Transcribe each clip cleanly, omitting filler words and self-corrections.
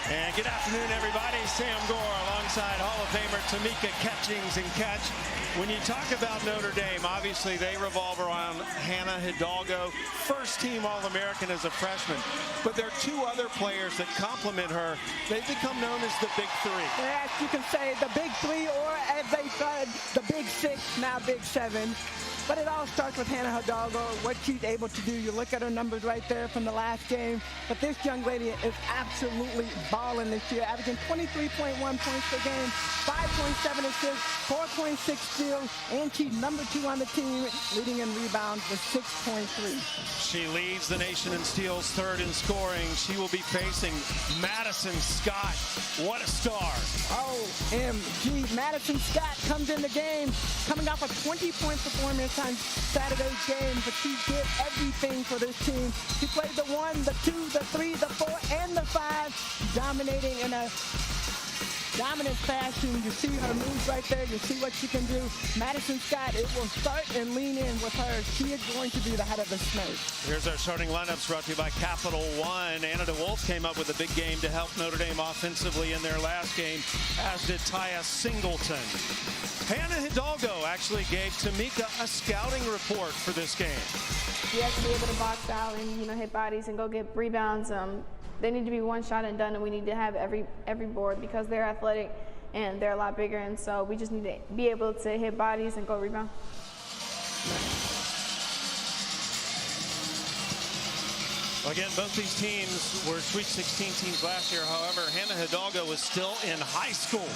And good afternoon, everybody. Sam Gore alongside Hall of Famer Tamika Catchings and Catch. When you talk about Notre Dame, obviously they revolve around Hannah Hidalgo, first-team All-American as a freshman. But there are two other players that complement her. They've become known as the Big Three. Yes, you can say the Big Three, or as they said, the Big Six, now Big Seven. But it all starts with Hannah Hidalgo, what she's able to do. You look at her numbers right there from the last game. But this young lady is absolutely balling this year, averaging 23.1 points per game, 5.7 assists, 4.6 steals, and she's number 2 on the team, leading in rebounds with 6.3. She leads the nation in steals, third in scoring. She will be facing Madison Scott. What a star. OMG. Madison Scott comes in the game, coming off a 20-point performance on Saturday's game, but she did everything for this team. She played the 1, the 2, the 3, the 4, and the 5, dominating in a dominant fashion. You see her moves right there. You see what she can do. Madison Scott, it will start and lean in with her. She is going to be the head of the snake. Here's our starting lineups brought to you by Capital One. Anna DeWolf came up with a big game to help Notre Dame offensively in their last game, as did Taya Singleton. Hannah Hidalgo actually gave Tamika a scouting report for this game. She has to be able to box out and, hit bodies and go get rebounds. They need to be one shot and done, and we need to have every board because they're athletic and they're a lot bigger, and so we just need to be able to hit bodies and go rebound. Again, both these teams were Sweet 16 teams last year. However, Hannah Hidalgo was still in high school.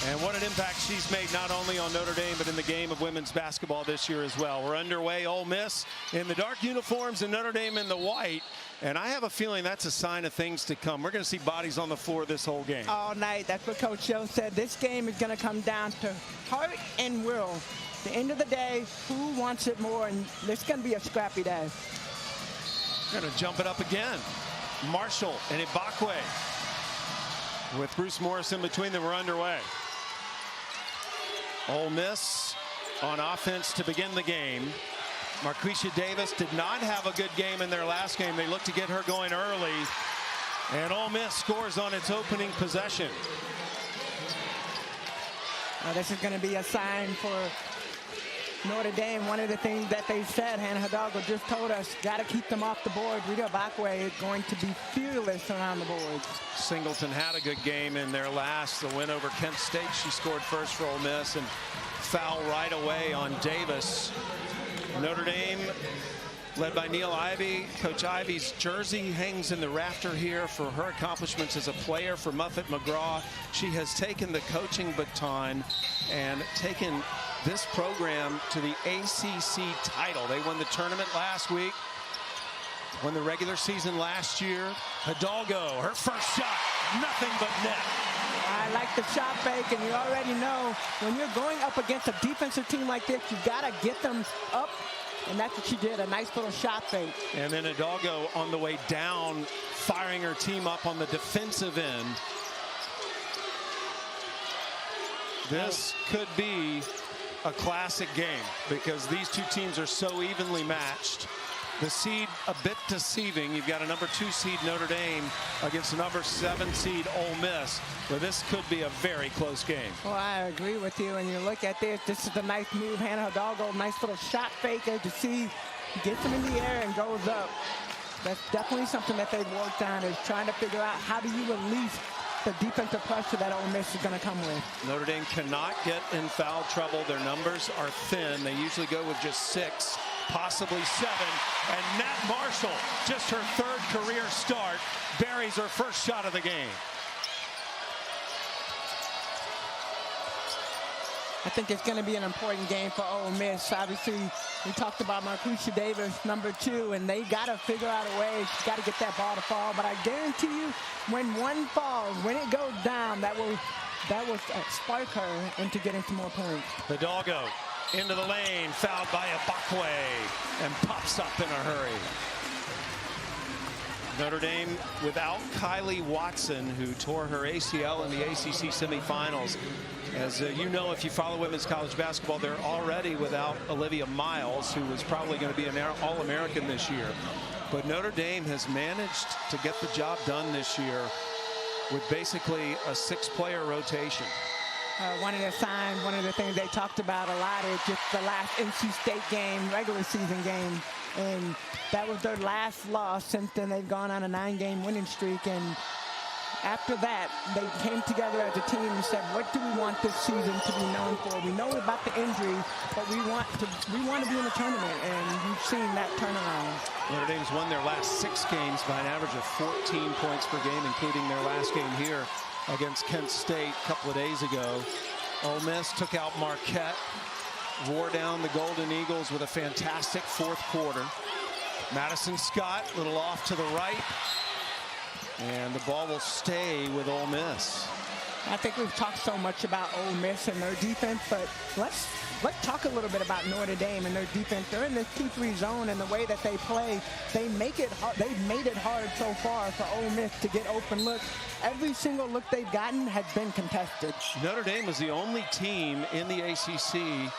And what an impact she's made not only on Notre Dame, but in the game of women's basketball this year as well. We're underway. Ole Miss in the dark uniforms and Notre Dame in the white. And I have a feeling that's a sign of things to come. We're going to see bodies on the floor this whole game. All night. That's what Coach Joe said. This game is going to come down to heart and will. At the end of the day, who wants it more? And it's going to be a scrappy day. Going to jump it up again. Marshall and Ibakwe. With Bruce Morris in between them, we're underway. Ole Miss on offense to begin the game. Marquisha Davis did not have a good game in their last game. They look to get her going early. And Ole Miss scores on its opening possession. This is going to be a sign for Notre Dame. One of the things that they said, Hannah Hidalgo just told us, got to keep them off the board. Rita Ibakwe is going to be fearless around the boards. Singleton had a good game in their last, the win over Kent State. She scored first for Ole Miss and foul right away on Davis. Notre Dame, led by Neil Ivey. Coach Ivey's jersey hangs in the rafter here for her accomplishments as a player for Muffet McGraw. She has taken the coaching baton and taken this program to the ACC title. They won the tournament last week, won the regular season last year. Hidalgo, her first shot, nothing but net. I like the shot fake, and you already know when you're going up against a defensive team like this, you got to get them up, and that's what she did, a nice little shot fake. And then Hidalgo on the way down, firing her team up on the defensive end. This could be a classic game because these two teams are so evenly matched. The seed a bit deceiving. You've got a number 2 seed Notre Dame against a number 7 seed Ole Miss. But this could be a very close game. Well, I agree with you. And you look at this. This is a nice move. Hannah Hidalgo, nice little shot fake as you see. Gets them in the air and goes up. That's definitely something that they've worked on, is trying to figure out how do you release the defensive pressure that Ole Miss is going to come with. Notre Dame cannot get in foul trouble. Their numbers are thin. They usually go with just 6, possibly 7. And Nat Marshall, just her 3rd career start, buries her first shot of the game. I think it's going to be an important game for Ole Miss. Obviously, we talked about Marquisha Davis, number 2, and they got to figure out a way. She's got to get that ball to fall. But I guarantee you, when one falls, when it goes down, that will spark her into getting some more points. Hidalgo into the lane, fouled by Ibakwe, and pops up in a hurry. Notre Dame without Kylie Watson, who tore her ACL in the ACC semifinals. As you know, if you follow women's college basketball, they're already without Olivia Miles, who is probably going to be an All-American this year. But Notre Dame has managed to get the job done this year with basically a 6-player rotation. One of the things they talked about a lot is just the last NC State game, regular season game, and that was their last loss. Since then, they've gone on a 9-game winning streak, and after that, they came together as a team and said, what do we want this season to be known for? We know about the injury, but we want to be in the tournament, and you've seen that turnaround. Notre Dame's won their last 6 games by an average of 14 points per game, including their last game here against Kent State a couple of days ago. Ole Miss took out Marquette, wore down the Golden Eagles with a fantastic 4th quarter. Madison Scott, a little off to the right. And the ball will stay with Ole Miss. I think we've talked so much about Ole Miss and their defense, but let's talk a little bit about Notre Dame and their defense. They're in this 2-3 zone, and the way that they play, they make it hard. They've made it hard so far for Ole Miss to get open looks. Every single look they've gotten has been contested. Notre Dame was the only team in the ACC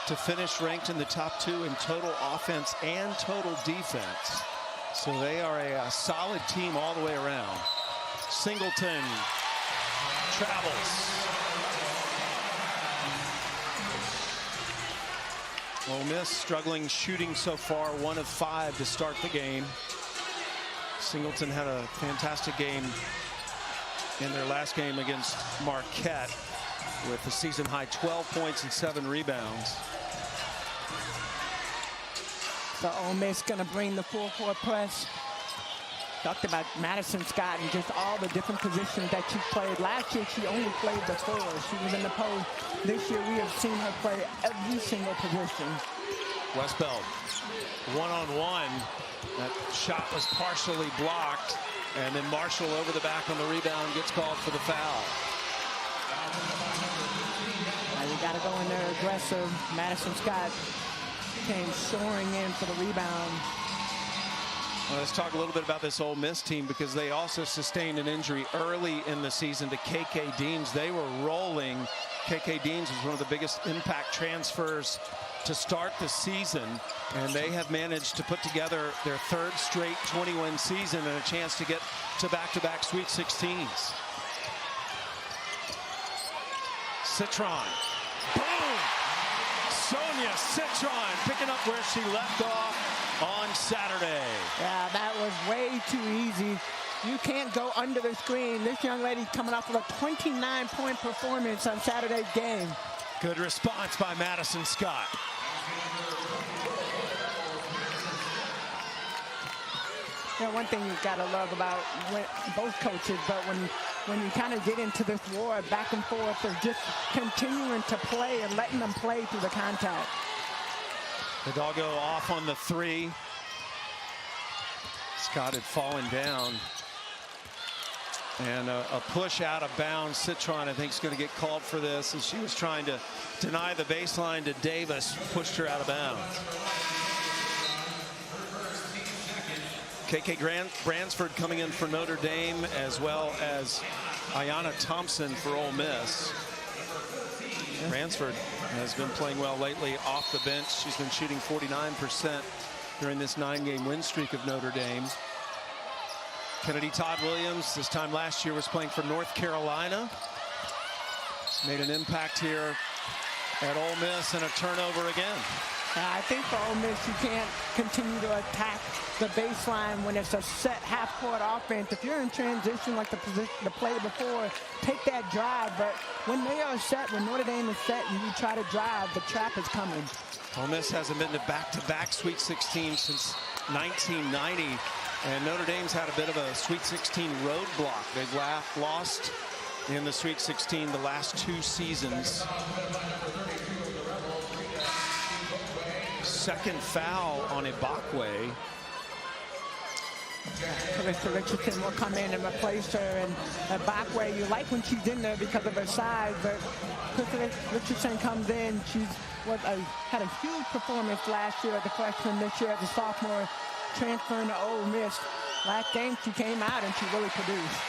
to finish ranked in the top 2 in total offense and total defense. So they are a solid team all the way around. Singleton travels. Ole Miss struggling shooting so far, 1 of 5 to start the game. Singleton had a fantastic game in their last game against Marquette with a season high 12 points and 7 rebounds. So Ole Miss going to bring the full-court press. Talked about Madison Scott and just all the different positions that she played. Last year, she only played the 4. She was in the post. This year, we have seen her play every single position. Westbeld, 1-on-1. That shot was partially blocked. And then Marshall over the back on the rebound gets called for the foul. Now you got to go in there aggressive. Madison Scott came soaring in for the rebound. Well, let's talk a little bit about this Ole Miss team, because they also sustained an injury early in the season to KK Deems. They were rolling. KK Deems was one of the biggest impact transfers to start the season, and they have managed to put together their 3rd straight 20-win season and a chance to get to back-to-back Sweet 16s. Citron. Boom! Sonia Citron picking up where she left off on Saturday. Yeah, that was way too easy. You can't go under the screen. This young lady coming off of a 29-point performance on Saturday's game. Good response by Madison Scott. You know, one thing you've got to love about both coaches, but when you kind of get into this war back and forth of just continuing to play and letting them play through the contact. Hidalgo off on the 3. Scott had fallen down. And a push out of bounds. Citron, I think, is going to get called for this, as she was trying to deny the baseline to Davis, pushed her out of bounds. KK Bransford coming in for Notre Dame, as well as Ayanna Thompson for Ole Miss. Bransford has been playing well lately off the bench. She's been shooting 49% during this 9-game win streak of Notre Dame. Kennedy Todd Williams, this time last year, was playing for North Carolina. Made an impact here at Ole Miss, and a turnover again. I think for Ole Miss, you can't continue to attack the baseline when it's a set half-court offense. If you're in transition like the play before, take that drive. But when they are set, when Notre Dame is set and you try to drive, the trap is coming. Ole Miss hasn't been to back-to-back Sweet 16 since 1990. And Notre Dame's had a bit of a Sweet 16 roadblock. They've lost in the Sweet 16 the last 2 seasons. Second foul on Ibakwe. Carissa Richardson will come in and replace her, and Ibakwe, you like when she's in there because of her size, but Carissa Richardson comes in. She's had a huge performance last year as a freshman, this year as a sophomore, transferring to Ole Miss. Last game she came out and she really produced.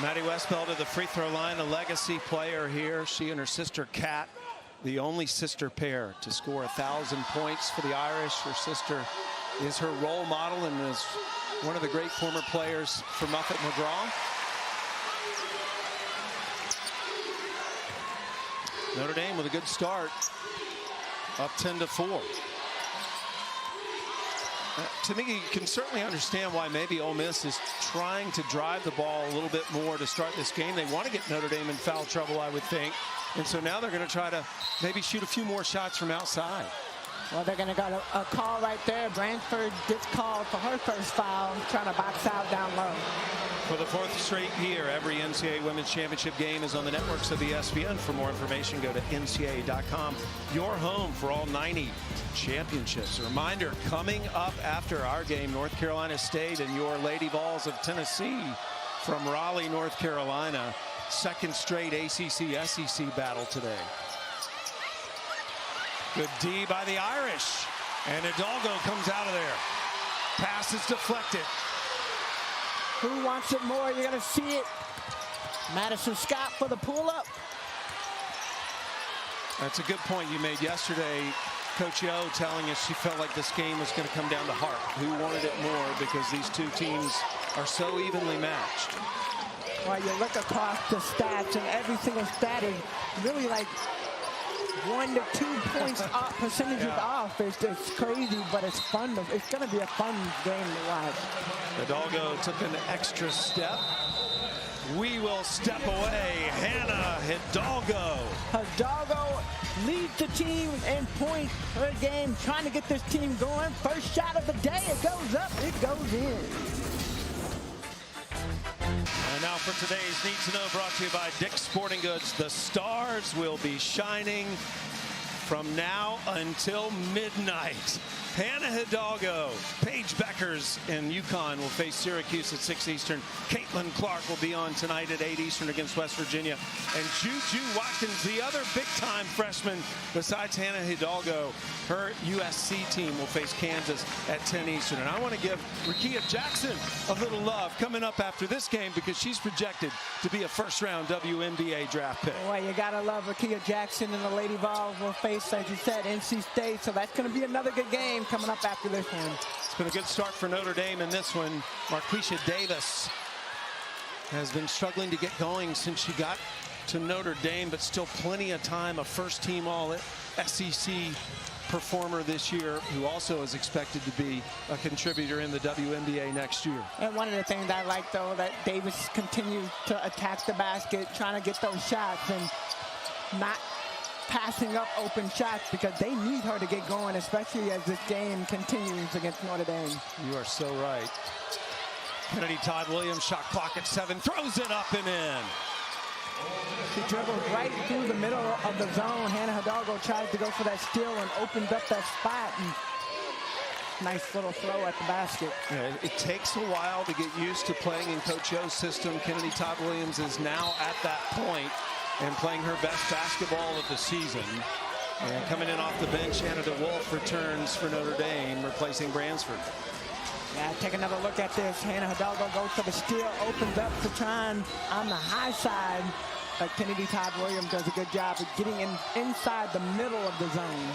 Maddie Westbeld at the free throw line, a legacy player here. She and her sister Kat, the only sister pair to score 1,000 points for the Irish. Her sister is her role model and is one of the great former players for Muffet McGraw. Notre Dame with a good start, up 10-4. To me, you can certainly understand why maybe Ole Miss is trying to drive the ball a little bit more to start this game. They want to get Notre Dame in foul trouble, I would think. And so now they're going to try to maybe shoot a few more shots from outside. Well, they're going to get a call right there. Branford gets called for her first foul, trying to box out down low. For the 4th straight year, every NCAA Women's Championship game is on the networks of ESPN. For more information, go to ncaa.com. Your home for all 90 championships. A reminder, coming up after our game, North Carolina State and your Lady Vols of Tennessee from Raleigh, North Carolina. 2nd straight ACC-SEC battle today. Good D by the Irish. And Hidalgo comes out of there. Pass is deflected. Who wants it more? You're going to see it. Madison Scott for the pull-up. That's a good point you made yesterday. Coach Yo telling us she felt like this game was going to come down to heart. Who wanted it more, because these two teams are so evenly matched. Well, you look across the stats, and every single stat is really like 1 to 2 points off, percentages off. It's crazy, but it's fun. It's going to be a fun game to watch. Hidalgo took an extra step. We will step away. Hannah Hidalgo. Hidalgo leads the team in points per game, trying to get this team going. First shot of the day, it goes up, it goes in. And now for today's Need to Know, brought to you by Dick's Sporting Goods. The stars will be shining from now until midnight. Hannah Hidalgo, Paige Beckers in UConn will face Syracuse at 6 Eastern. Caitlin Clark will be on tonight at 8 Eastern against West Virginia. And Juju Watkins, the other big-time freshman besides Hannah Hidalgo, her USC team will face Kansas at 10 Eastern. And I want to give Rakia Jackson a little love coming up after this game, because she's projected to be a first-round WNBA draft pick. Well, you got to love Rakia Jackson, and the Lady Vols will face, as you said, NC State. So that's going to be another good game coming up after this one. It's been a good start for Notre Dame in this one. Marquisha Davis has been struggling to get going since she got to Notre Dame, but still plenty of time. A first-team All-SEC performer this year, who also is expected to be a contributor in the WNBA next year. And one of the things I like, though, that Davis continues to attack the basket, trying to get those shots and not passing up open shots, because they need her to get going, especially as this game continues against Notre Dame. You are so right. Kennedy Todd Williams, shot clock at 7, throws it up and in. She dribbles right through the middle of the zone. Hannah Hidalgo tries to go for that steal and opens up that spot. And nice little throw at the basket. Yeah, it takes a while to get used to playing in Coach Yo's system. Kennedy Todd Williams is now at that point and playing her best basketball of the season. And coming in off the bench, Hannah DeWolf returns for Notre Dame, replacing Bransford. Yeah, take another look at this. Hannah Hidalgo goes for the steal, opens up to Tron on the high side. But Kennedy Todd Williams does a good job of getting inside the middle of the zone.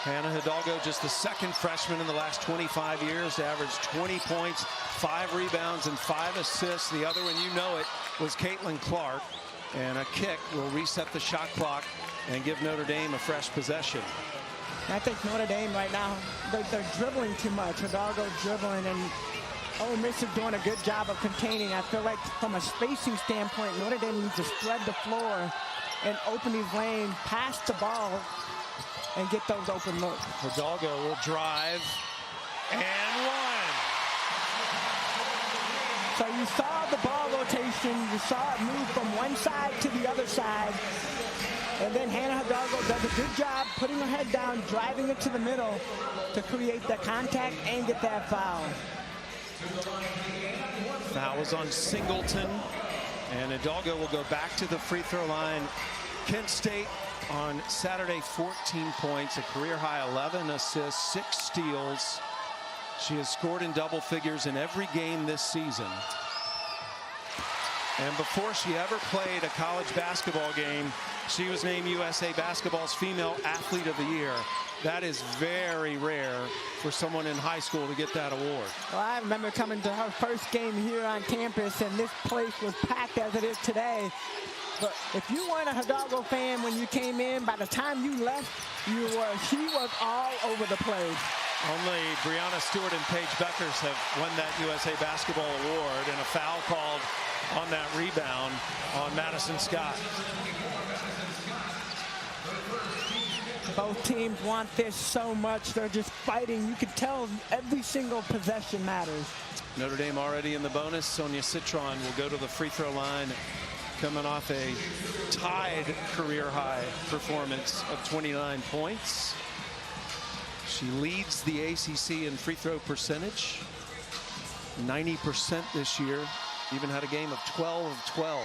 Hannah Hidalgo, just the second freshman in the last 25 years to average 20 points, 5 rebounds, and 5 assists. The other one, you know it, was Caitlin Clark. And a kick will reset the shot clock and give Notre Dame a fresh possession. I think Notre Dame right now, they're dribbling too much. Hidalgo dribbling, and Ole Miss is doing a good job of containing. I feel like from a spacing standpoint, Notre Dame needs to spread the floor and open these lanes, pass the ball, and get those open looks. Hidalgo will drive and one. So you saw the ball rotation. You saw it move from one side to the other side. And then Hannah Hidalgo does a good job putting her head down, driving it to the middle to create the contact and get that foul. Foul was on Singleton, and Hidalgo will go back to the free throw line. Kent State on Saturday, 14 points, a career high 11 assists, 6 steals. She has scored in double figures in every game this season. And before she ever played a college basketball game, she was named USA Basketball's Female Athlete of the Year. That is very rare for someone in high school to get that award. Well, I remember coming to her first game here on campus, and this place was packed as it is today. But if you weren't a Hidalgo fan when you came in, by the time you left, she was all over the place. Only Brianna Stewart and Paige Beckers have won that USA Basketball award, and a foul called on that rebound on Madison Scott. Both teams want this so much. They're just fighting. You can tell every single possession matters. Notre Dame already in the bonus. Sonia Citron will go to the free throw line, coming off a tied career high performance of 29 points. She leads the ACC in free throw percentage, 90% this year. Even had a game of 12 of 12.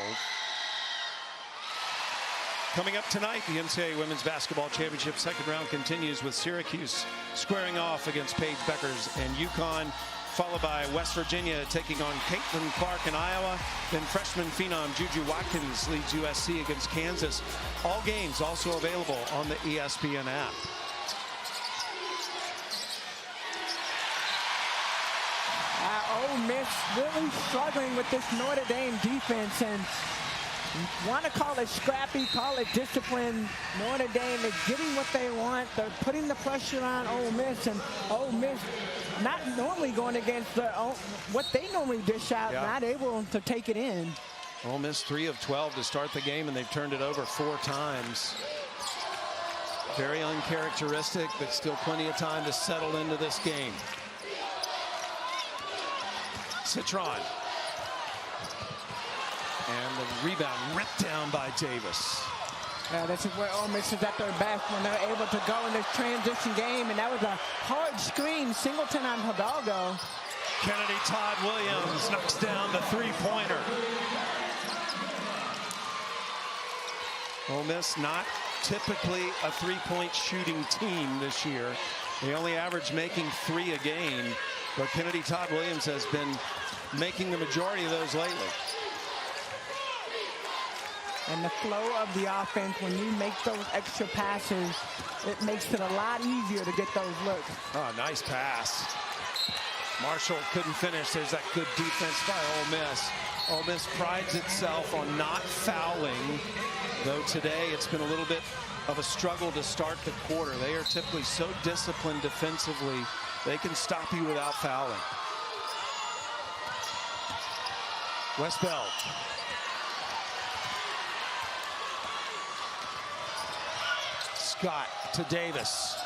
Coming up tonight, the NCAA Women's Basketball Championship second round continues with Syracuse squaring off against Paige Beckers and UConn, followed by West Virginia taking on Caitlin Clark in Iowa. Then freshman phenom Juju Watkins leads USC against Kansas. All games also available on the ESPN app. Ole Miss really struggling with this Notre Dame defense, and want to call it scrappy, call it discipline. Notre Dame is getting what they want. They're putting the pressure on Ole Miss, and Ole Miss not normally going against what they normally dish out, not able to take it in. Ole Miss 3 of 12 to start the game, and they've turned it over 4 times. Very uncharacteristic, but still plenty of time to settle into this game. Citron. And the rebound ripped down by Davis. This is where Ole Miss is at their best, when they're able to go in this transition game, and that was a hard screen. Singleton on Hidalgo. Kennedy Todd Williams knocks down the three-pointer. Ole Miss not typically a three-point shooting team this year. They only average making 3 a game, but Kennedy Todd Williams has been making the majority of those lately. And the flow of the offense, when you make those extra passes, it makes it a lot easier to get those looks. Oh, nice pass. Marshall couldn't finish. There's that good defense by Ole Miss. Ole Miss prides itself on not fouling, though today it's been a little bit of a struggle to start the quarter. They are typically so disciplined defensively, they can stop you without fouling. Westbeld. Scott to Davis.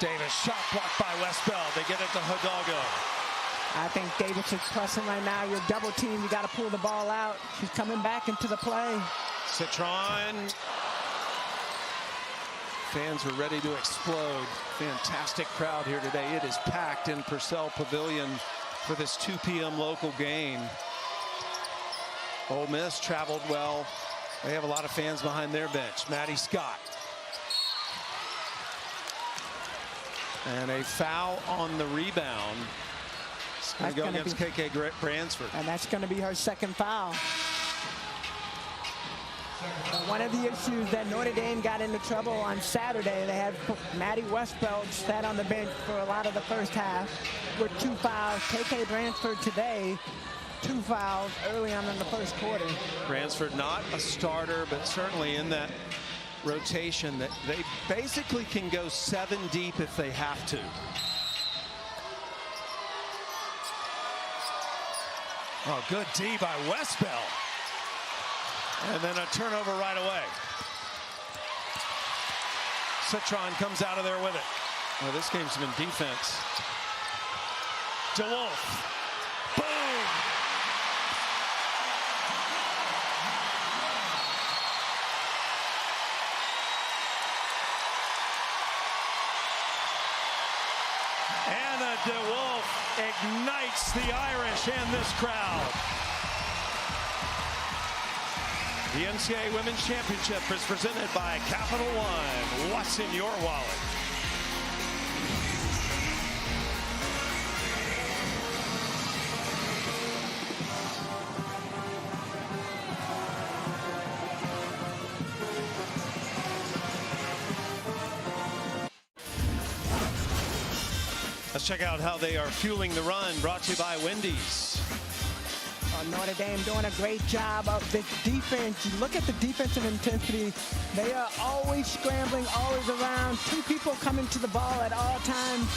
Davis shot blocked by Westbeld. They get it to Hidalgo. I think Davis is pressing right now. You're double team. You got to pull the ball out. She's coming back into the play. Citron. Fans are ready to explode. Fantastic crowd here today. It is packed in Purcell Pavilion for this 2 p.m. local game. Ole Miss traveled well. They have a lot of fans behind their bench. Maddie Scott. And a foul on the rebound. It's going to go against KK Bransford. And that's going to be her second foul. One of the issues that Notre Dame got into trouble on Saturday, they had Maddie Westbeld sat on the bench for a lot of the first half with 2 fouls. KK Bransford today, 2 fouls early on in the first quarter. Bransford not a starter, but certainly in that rotation that they basically can go 7 deep if they have to. Oh, good D by Westbeld. And then a turnover right away. Citron comes out of there with it. Well, this game's been defense. DeWolf. Boom! Anna DeWolf ignites the Irish and this crowd. The NCAA Women's Championship is presented by Capital One. What's in your wallet? Let's check out how they are fueling the run, brought to you by Wendy's. Notre Dame doing a great job of the defense. You look at the defensive intensity. They are always scrambling, always around. Two people coming to the ball at all times.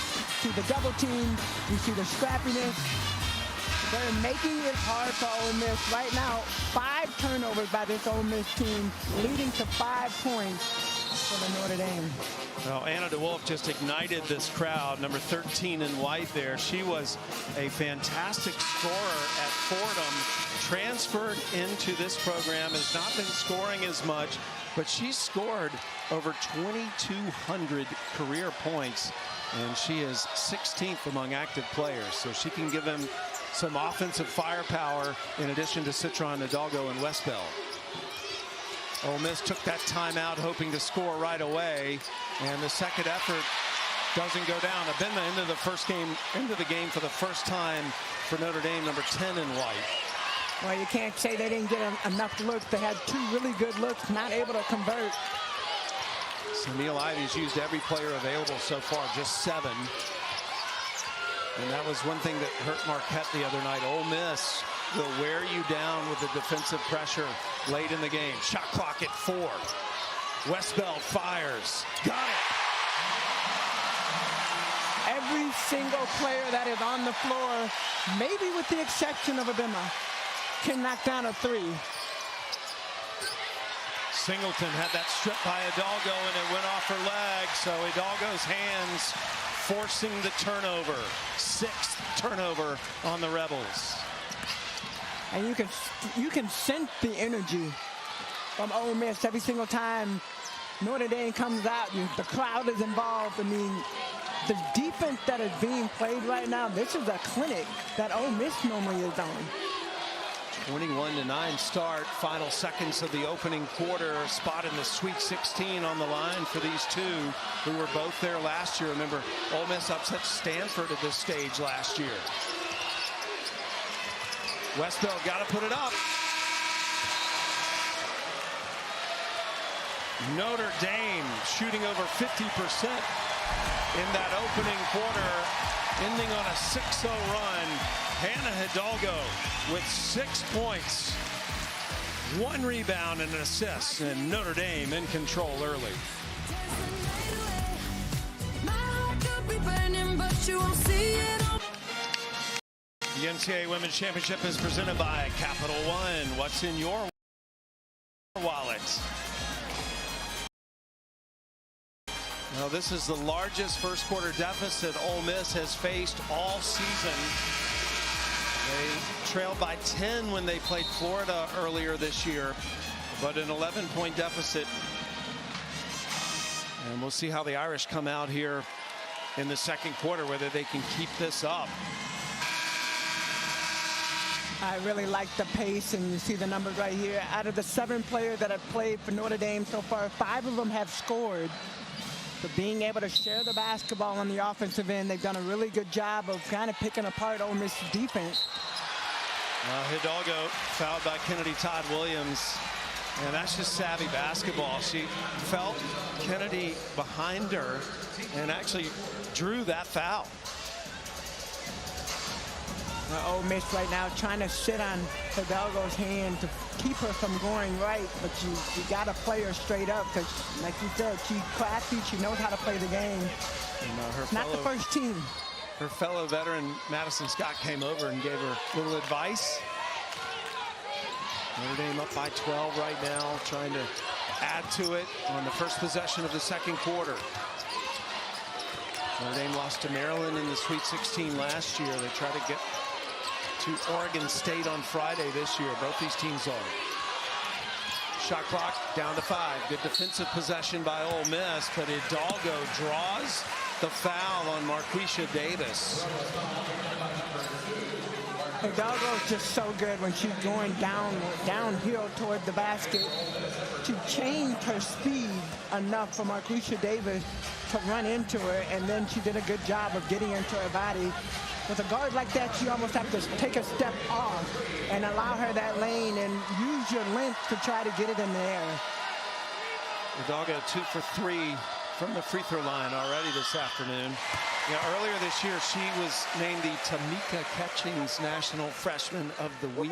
See the double team. You see the scrappiness. They're making it hard for Ole Miss. Right now, 5 turnovers by this Ole Miss team, leading to 5 points for the Notre Dame. Well, Anna DeWolf just ignited this crowd, number 13 in white there. She was a fantastic scorer at Fordham, transferred into this program, has not been scoring as much, but she scored over 2,200 career points, and she is 16th among active players, so she can give them some offensive firepower in addition to Citron, Hidalgo, and Westbell. Ole Miss took that timeout hoping to score right away, and the second effort doesn't go down. Abena into the game for the first time for Notre Dame, number 10 in white. Well, you can't say they didn't get enough looks. They had 2 really good looks, not able to convert. So Neil Ivy's used every player available so far, just 7. And that was one thing that hurt Marquette the other night. Ole Miss will wear you down with the defensive pressure late in the game. Shot clock at 4. Westbell fires. Got it. Every single player that is on the floor, maybe with the exception of Abema, can knock down a 3. Singleton had that strip by Hidalgo, and it went off her leg. So Hidalgo's hands forcing the turnover. 6th turnover on the Rebels. And you can sense the energy from Ole Miss every single time Notre Dame comes out. The crowd is involved. I mean, the defense that is being played right now, this is a clinic that Ole Miss normally is on. 21-9 start. Final seconds of the opening quarter. Spot in the Sweet 16 on the line for these two who were both there last year. Remember, Ole Miss upset Stanford at this stage last year. Westbell got to put it up. Notre Dame shooting over 50% in that opening quarter, ending on a 6-0 run. Hannah Hidalgo with 6 points, 1 rebound and an assist, and Notre Dame in control early. The NCAA Women's Championship is presented by Capital One. What's in your wallet? Well, this is the largest first quarter deficit Ole Miss has faced all season. They trailed by 10 when they played Florida earlier this year, but an 11-point deficit. And we'll see how the Irish come out here in the second quarter, whether they can keep this up. I really like the pace, and you see the numbers right here. Out of the 7 players that have played for Notre Dame so far, 5 of them have scored. So being able to share the basketball on the offensive end, they've done a really good job of kind of picking apart Ole Miss's defense. Hidalgo fouled by Kennedy Todd Williams, and that's just savvy basketball. She felt Kennedy behind her and actually drew that foul. Ole Miss right now trying to sit on Hidalgo's hand to keep her from going right, but you got to play her straight up because, like you said, she's crafty. She knows how to play the game. And, not the first team. Her fellow veteran Madison Scott came over and gave her a little advice. Notre Dame up by 12 right now, trying to add to it on the first possession of the second quarter. Notre Dame lost to Maryland in the Sweet 16 last year. They try to get to Oregon State on Friday this year. Both these teams are. Shot clock down to 5. Good defensive possession by Ole Miss, but Hidalgo draws the foul on Marquisha Davis. Hidalgo is just so good when she's going downhill toward the basket to change her speed enough for Marquisha Davis to run into her, and then she did a good job of getting into her body. With a guard like that, you almost have to take a step off and allow her that lane and use your length to try to get it in the air. Hidalgo 2 for 3 from the free throw line already this afternoon. Earlier this year, she was named the Tamika Catchings National Freshman of the Week,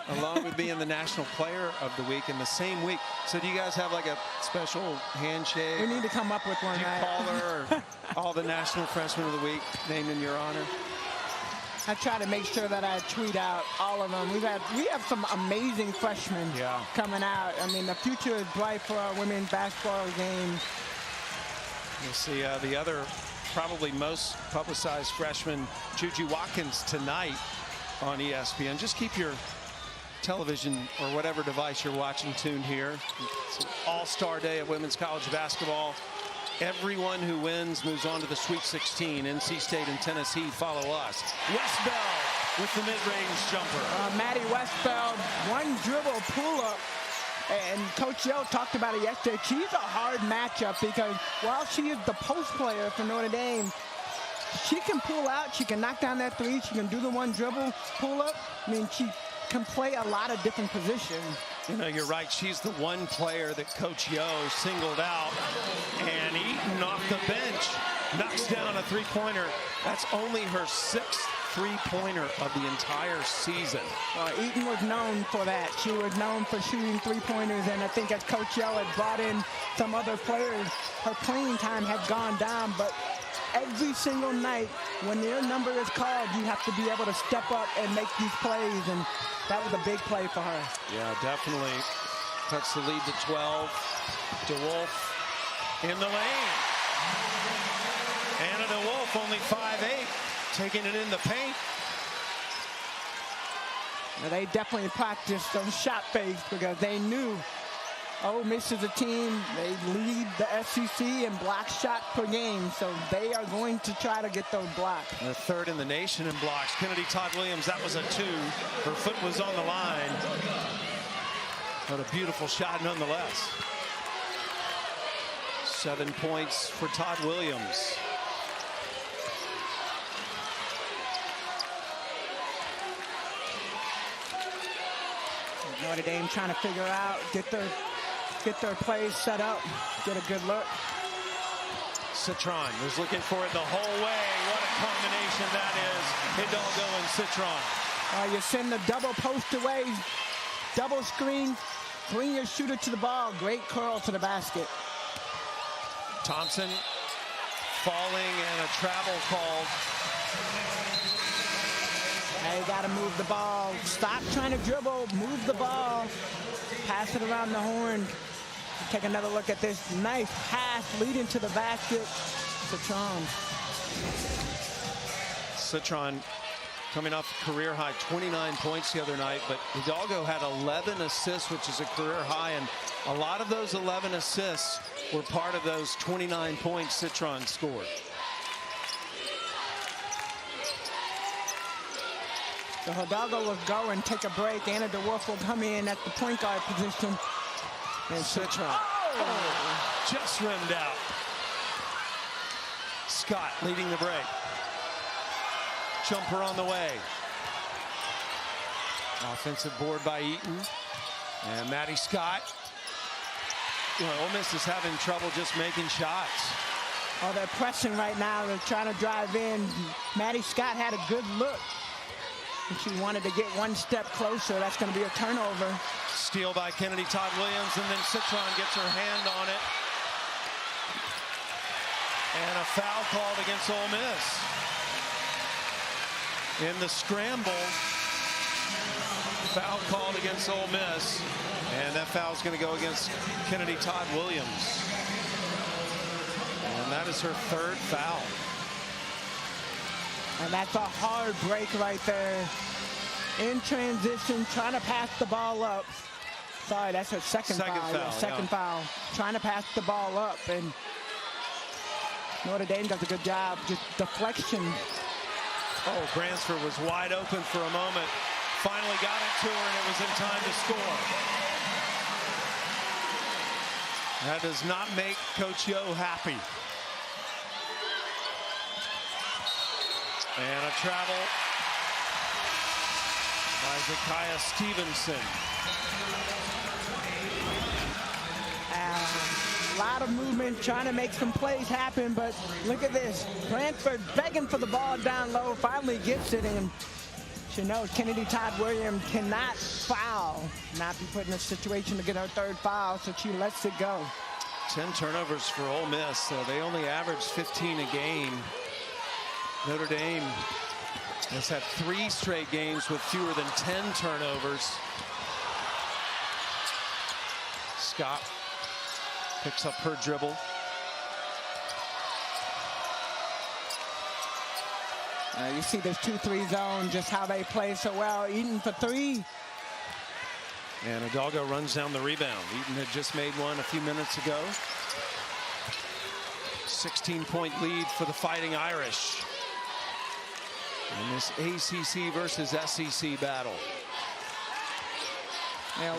along with being the National Player of the Week in the same week. So do you guys have like a special handshake? We need to come up with one. Do you call her or all the National Freshmen of the Week named in your honor? I try to make sure that I tweet out all of them. We have some amazing freshmen coming out. I mean, the future is bright for our women's basketball game. You'll see the other probably most publicized freshman, Juju Watkins, tonight on ESPN. Just keep your television or whatever device you're watching tuned here. It's an all-star day at women's college basketball. Everyone who wins moves on to the Sweet 16. NC State and Tennessee follow us. Westbeld with the mid-range jumper. Maddie Westbeld, one dribble pull-up. And Coach Yo talked about it yesterday. She's a hard matchup because while she is the post player for Notre Dame, she can pull out, she can knock down that three, she can do the one dribble pull-up. I mean, she can play a lot of different positions. You're right. She's the one player that Coach Yo singled out. And Eaton off the bench knocks down a three-pointer. That's only her sixth three-pointer of the entire season. Well, Eaton was known for that. She was known for shooting three-pointers, and I think as Coach Yo had brought in some other players, her playing time had gone down, but every single night when your number is called, you have to be able to step up and make these plays, and that was a big play for her. Yeah, definitely. Cuts the lead to 12. DeWolf in the lane. Anna DeWolf, only 5'8", taking it in the paint. Now, they definitely practiced on shot fakes because they knew Ole Miss is a team, they lead the SEC in block shot per game, so they are going to try to get those blocks. They're third in the nation in blocks. Kennedy Todd Williams, that was a 2. Her foot was on the line. But a beautiful shot nonetheless. 7 points for Todd Williams. Notre Dame trying to figure out, get their plays set up, get a good look. Citron was looking for it the whole way. What a combination that is. Hidalgo and Citron. You send the double post away, double screen, bring your shooter to the ball. Great curl to the basket. Thompson falling and a travel called. Now you got to move the ball. Stop trying to dribble. Move the ball. Pass it around the horn. Take another look at this nice pass leading to the basket. Citron coming off career high 29 points the other night, but Hidalgo had 11 assists, which is a career high, and a lot of those 11 assists were part of those 29 points Citron scored. So Hidalgo will go and take a break. Anna DeWolf will come in at the point guard position. And Citron just rimmed out. Scott leading the break. Jumper on the way. Offensive board by Eaton. And Maddie Scott. Ole Miss is having trouble just making shots. Oh, they're pressing right now. They're trying to drive in. Maddie Scott had a good look. And she wanted to get one step closer. That's going to be a turnover. Steal by Kennedy Todd Williams, and then Citron gets her hand on it. And a foul called against Ole Miss. In the scramble, foul called against Ole Miss. And that foul is going to go against Kennedy Todd Williams. And that is her third foul. And that's a hard break right there. In transition, trying to pass the ball up. Sorry, that's her second foul. Second foul. Trying to pass the ball up. And Notre Dame does a good job. Just deflection. Oh, Bransford was wide open for a moment. Finally got it to her, and it was in time to score. That does not make Coach Yo happy. And a travel by Zakiah Stevenson. lot of movement, trying to make some plays happen, but look at this. Branford begging for the ball down low, finally gets it, and she knows Kennedy Todd Williams cannot foul, not be put in a situation to get her third foul, so she lets it go. 10 turnovers for Ole Miss, so they only average 15 a game. Notre Dame has had 3 straight games with fewer than 10 turnovers. Scott picks up her dribble. You see this 2-3 zone, just how they play so well. Eaton for 3. And Hidalgo runs down the rebound. Eaton had just made one a few minutes ago. 16-point lead for the Fighting Irish in this ACC versus SEC battle.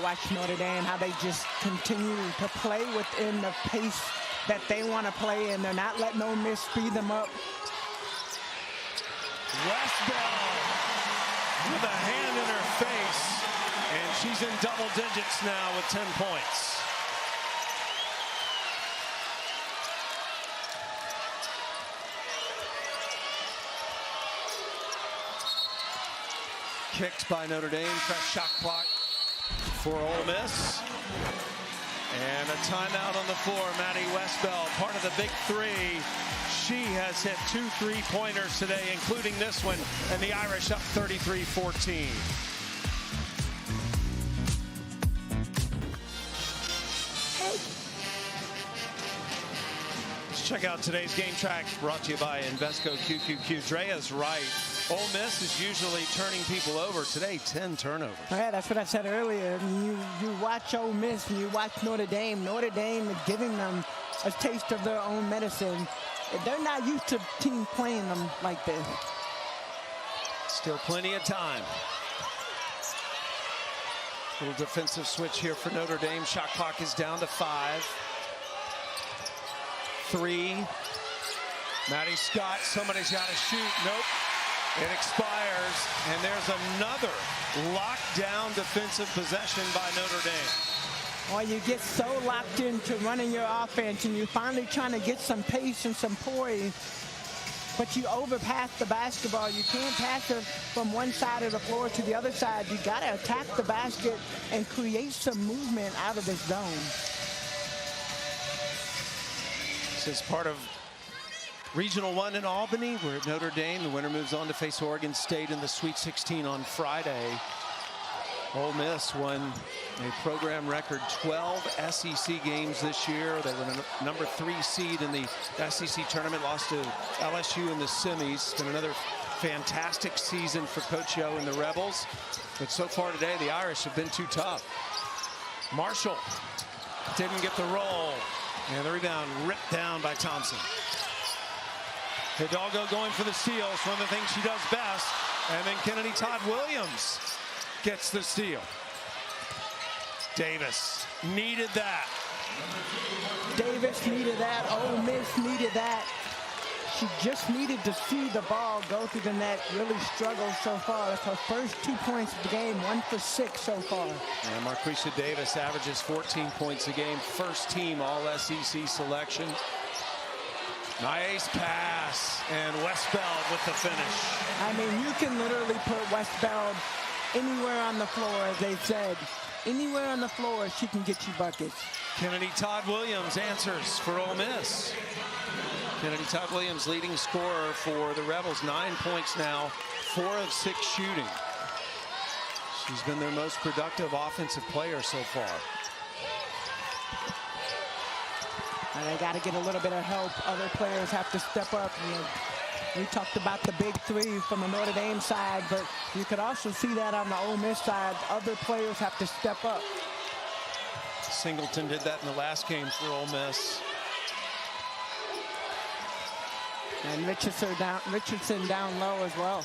Watch Notre Dame, how they just continue to play within the pace that they want to play in. They're not letting Ole Miss speed them up. Westbell with a hand in her face, and she's in double digits now with 10 points. Kicked by Notre Dame, fresh shot clock for Ole Miss. And a timeout on the floor. Maddie Westbell, part of the big 3. She has hit 2 3-pointers today, including this one, and the Irish up 33-14. Let's check out today's game track, brought to you by Invesco QQQ. Drea's right. Ole Miss is usually turning people over. Today, 10 turnovers. Yeah, that's what I said earlier. You watch Ole Miss and you watch Notre Dame. Notre Dame is giving them a taste of their own medicine. They're not used to teams playing them like this. Still plenty of time. Little defensive switch here for Notre Dame. Shot clock is down to 5. 3. Maddie Scott, somebody's got to shoot. Nope. It expires, and there's another lockdown defensive possession by Notre Dame. Well, you get so locked into running your offense, and you're finally trying to get some pace and some poise, but you overpass the basketball. You can't pass it from one side of the floor to the other side. You got to attack the basket and create some movement out of this zone. This is part of Regional 1 in Albany. We're at Notre Dame. The winner moves on to face Oregon State in the Sweet 16 on Friday. Ole Miss won a program record 12 SEC games this year. They were the number 3 seed in the SEC tournament, lost to LSU in the semis. It's been another fantastic season for Coach O and the Rebels. But so far today, the Irish have been too tough. Marshall didn't get the roll. And the rebound ripped down by Thompson. Hidalgo going for the steal. It's one of the things she does best. And then Kennedy Todd Williams gets the steal. Davis needed that. Davis needed that. Ole Miss needed that. She just needed to see the ball go through the net. Really struggled so far. That's her first 2 points of the game, 1 for 6 so far. And Marquisha Davis averages 14 points a game. First team All-SEC selection. Nice pass, and Westbell with the finish. I mean, you can literally put Westbell anywhere on the floor, as they said. Anywhere on the floor, she can get you buckets. Kennedy Todd Williams answers for Ole Miss. Kennedy Todd Williams, leading scorer for the Rebels, 9 points now, 4 of 6 shooting. She's been their most productive offensive player so far. And they got to get a little bit of help. Other players have to step up. You know, we talked about the big 3 from the Notre Dame side, but you could also see that on the Ole Miss side. Other players have to step up. Singleton did that in the last game for Ole Miss. And Richardson down low as well.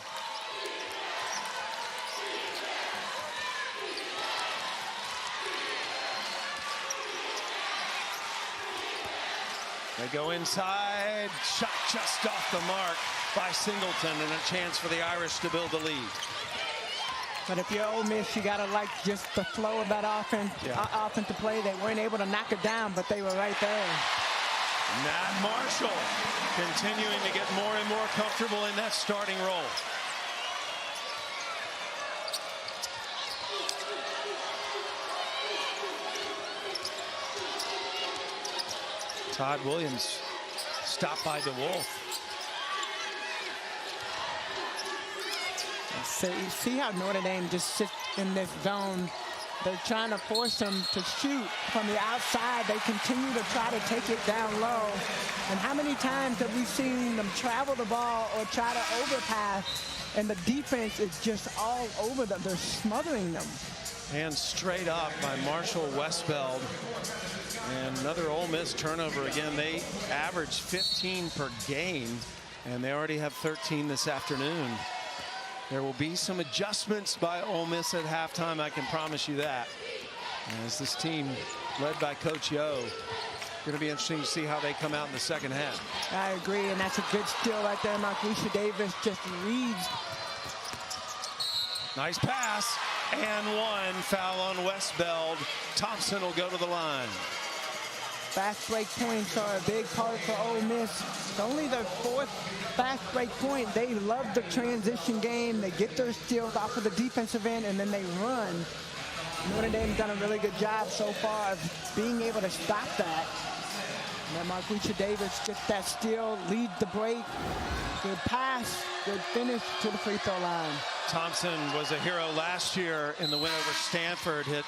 They go inside, shot just off the mark by Singleton, and a chance for the Irish to build the lead. But if you're Ole Miss, you got to like just the flow of that offensive play. They weren't able to knock it down, but they were right there. Nat Marshall continuing to get more and more comfortable in that starting role. Todd Williams stopped by DeWolf. See how Notre Dame just sits in this zone. They're trying to force them to shoot from the outside. They continue to try to take it down low. And how many times have we seen them travel the ball or try to overpass, and the defense is just all over them. They're smothering them. And straight up by Marshall Westbeld. And another Ole Miss turnover again. They average 15 per game, and they already have 13 this afternoon. There will be some adjustments by Ole Miss at halftime, I can promise you that. As this team, led by Coach Yo, going to be interesting to see how they come out in the second half. I agree, and that's a good steal right there. Marquisha Davis just reads. Nice pass, and one. Foul on Westbeld. Thompson will go to the line. Fast break points are a big part for Ole Miss. It's only their fourth fast break point. They love the transition game. They get their steals off of the defensive end, and then they run. Notre Dame's done a really good job so far of being able to stop that. And then Marquisha Davis gets that steal, leads the break. Good pass, good finish to the free throw line. Thompson was a hero last year in the win over Stanford. Hit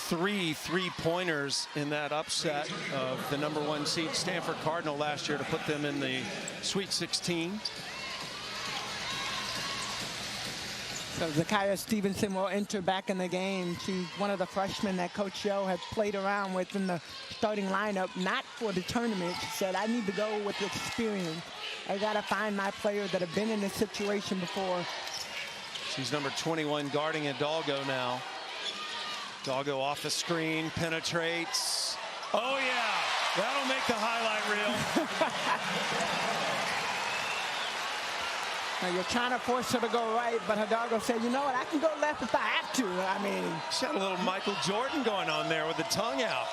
3 3-pointers in that upset of the #1 seed Stanford Cardinal last year to put them in the Sweet 16. So Zakiya Stevenson will enter back in the game. She's one of the freshmen that Coach Yo has played around with in the starting lineup, not for the tournament. She said, I need to go with experience. I got to find my players that have been in this situation before. She's number 21 guarding Hidalgo now. Hidalgo off the screen, penetrates. Oh yeah, that'll make the highlight reel. Now you're trying to force her to go right, but Hidalgo said, you know what, I can go left if I have to. I mean, she's got a little Michael Jordan going on there with the tongue out.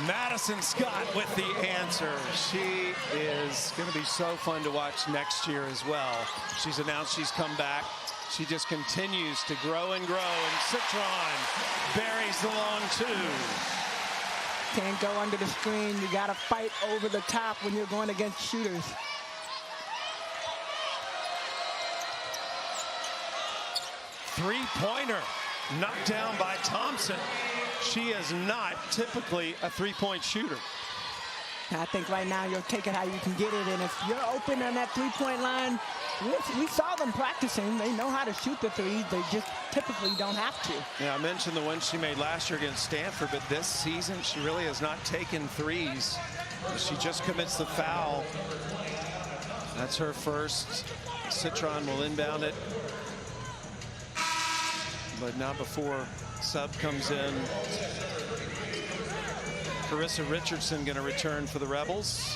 Madison Scott with the answer. She is going to be so fun to watch next year as well. She's announced she's come back. She just continues to grow and grow, and Citron buries the long two. Can't go under the screen. You got to fight over the top when you're going against shooters. Three-pointer knocked down by Thompson. She is not typically a three-point shooter. I think right now you'll take it how you can get it, and if you're open on that three-point line, we saw them practicing. They know how to shoot the threes. They just typically don't have to. Yeah, I mentioned the one she made last year against Stanford, but this season she really has not taken threes. She just commits the foul. That's her first. Citron will inbound it, but not before sub comes in. Carissa Richardson going to return for the Rebels.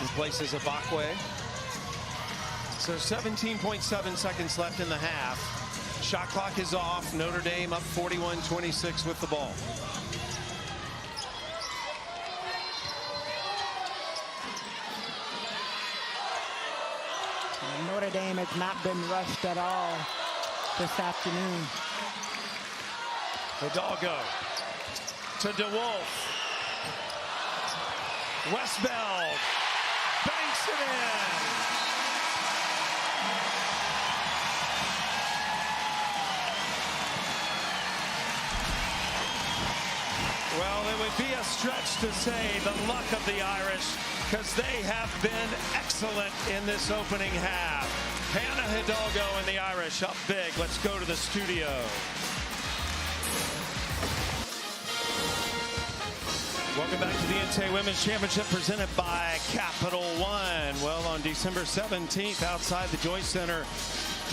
Replaces Ibakwe. So 17.7 seconds left in the half. Shot clock is off. Notre Dame up 41-26 with the ball. Notre Dame has not been rushed at all this afternoon. Hidalgo to DeWolf. Westbeld banks it in. Well, it would be a stretch to say the luck of the Irish, because they have been excellent in this opening half. Hannah Hidalgo and the Irish up big. Let's go to the studio. Welcome back to the NCAA Women's Championship presented by Capital One. Well, on December 17th, outside the Joyce Center,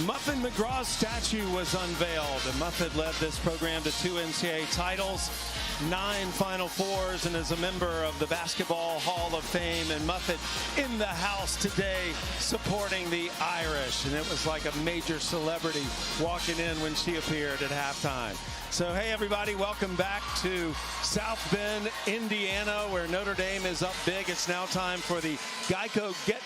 Muffin McGraw's statue was unveiled. And Muffin led this program to 2 NCAA titles, 9 Final Fours, and is a member of the Basketball Hall of Fame. And Muffin in the house today supporting the Irish. And it was like a major celebrity walking in when she appeared at halftime. So, hey, everybody, welcome back to South Bend, Indiana, where Notre Dame is up big. It's now time for the Geico Get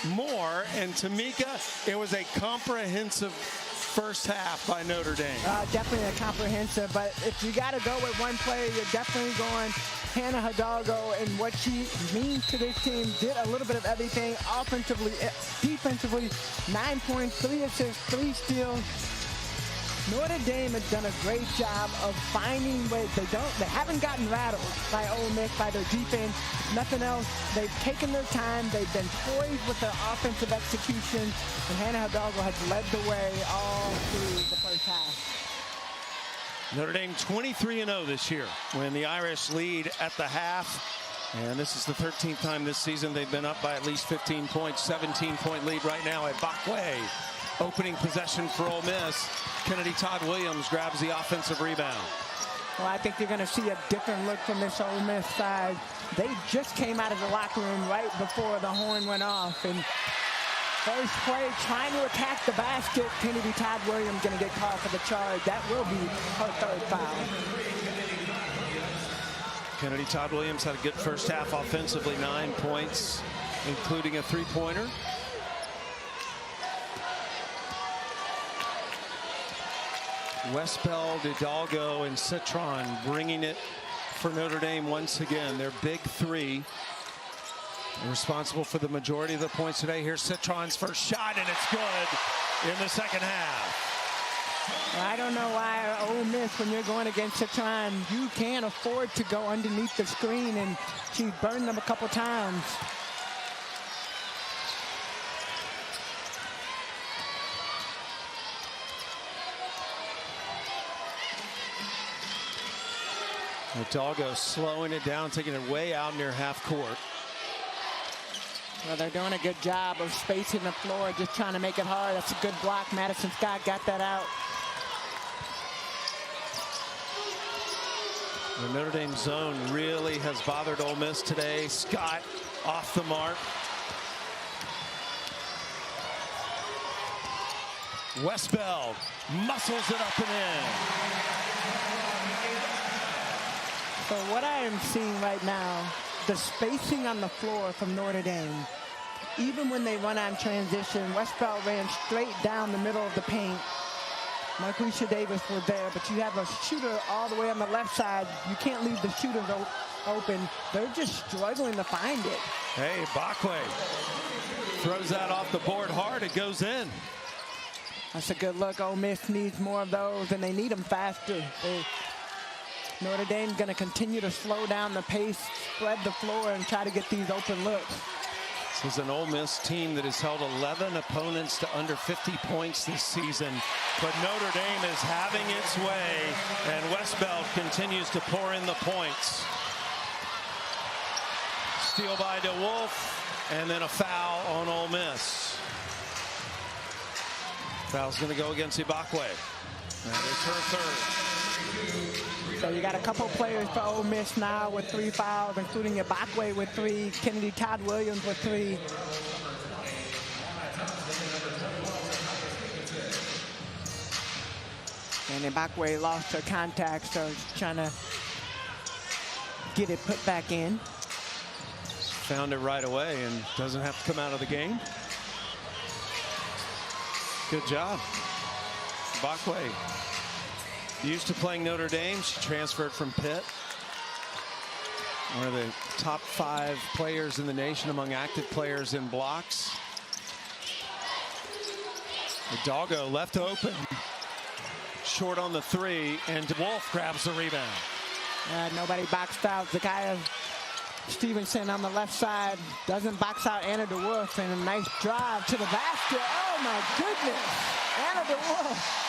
More. And Tamika, it was a comprehensive first half by Notre Dame. Definitely a comprehensive, but if you got to go with one player, you're definitely going Hannah Hidalgo, and what she means to this team. Did a little bit of everything offensively, defensively, 9 points, 3 assists, 3 steals. Notre Dame has done a great job of finding ways. They haven't gotten rattled by Ole Miss, by their defense, nothing else. They've taken their time. They've been poised with their offensive execution, and Hannah Hidalgo has led the way all through the first half. Notre Dame 23-0 this year when the Irish lead at the half. And this is the 13th time this season they've been up by at least 15 points. 17-point lead right now at Bakwe. Opening possession for Ole Miss. Kennedy Todd Williams grabs the offensive rebound. Well, I think you're going to see a different look from this Ole Miss side. They just came out of the locker room right before the horn went off. And first play, trying to attack the basket. Kennedy Todd Williams going to get called for the charge. That will be her 3rd foul. Kennedy Todd Williams had a good first half offensively, 9 points, including a 3-pointer. Westbeld, Hidalgo, and Citron bringing it for Notre Dame once again. Their big 3 responsible for the majority of the points today. Here's Citron's first shot, and it's good in the second half. I don't know why Ole Miss, when you're going against Citron, you can't afford to go underneath the screen, and she's burned them a couple times. Hidalgo slowing it down, taking it way out near half court. Well, they're doing a good job of spacing the floor, just trying to make it hard. That's a good block. Madison Scott got that out. The Notre Dame zone really has bothered Ole Miss today. Scott off the mark. Westbeld muscles it up and in. So what I am seeing right now, the spacing on the floor from Notre Dame, even when they run on transition, Westbeld ran straight down the middle of the paint. Marquisha Davis was there, but you have a shooter all the way on the left side. You can't leave the shooters open. They're just struggling to find it. Hey, Bakwe throws that off the board hard. It goes in. That's a good look. Ole Miss needs more of those, and they need them faster. Notre Dame's going to continue to slow down the pace, spread the floor, and try to get these open looks. This is an Ole Miss team that has held 11 opponents to under 50 points this season. But Notre Dame is having its way, and Westbeld continues to pour in the points. Steal by DeWolf, and then a foul on Ole Miss. Foul's going to go against Ibakwe. And it's her 3rd. So you got a couple players for Ole Miss now with 3 fouls, including Ibakwe with 3, Kennedy Todd Williams with 3. And Ibakwe lost her contact, so she's trying to get it put back in. Found it right away and doesn't have to come out of the game. Good job. Bakwe. Used to playing Notre Dame. She transferred from Pitt. One of the top 5 players in the nation among active players in blocks. Hidalgo left open. Short on the 3, and DeWolf grabs the rebound. Nobody boxed out. Zakiya Stevenson on the left side doesn't box out Anna DeWolf, and a nice drive to the basket. Oh my goodness, Anna DeWolf.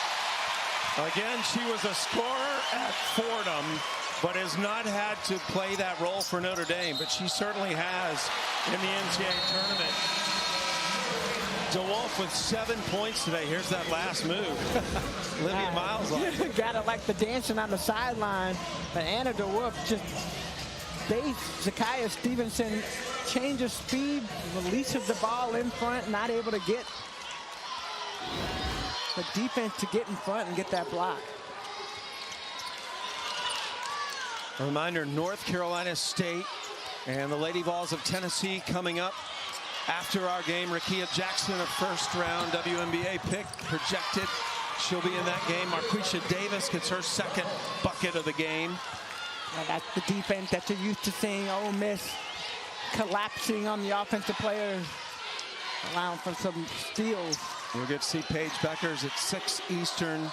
Again, she was a scorer at Fordham, but has not had to play that role for Notre Dame, but she certainly has in the NCAA tournament. DeWolf with 7 points today. Here's that last move. Olivia Miles. Got it like the dancing on the sideline. But Anna DeWolf just bait Zakiya Stevenson, change of speed, releases the ball in front, not able to get the defense to get in front and get that block. A reminder, North Carolina State and the Lady Vols of Tennessee coming up after our game. Rakia Jackson, a first-round WNBA pick, projected. She'll be in that game. Marquisha Davis gets her second bucket of the game. Well, that's the defense that you're used to seeing. Ole Miss collapsing on the offensive players, allowing for some steals. You'll get to see Paige Beckers at 6 Eastern.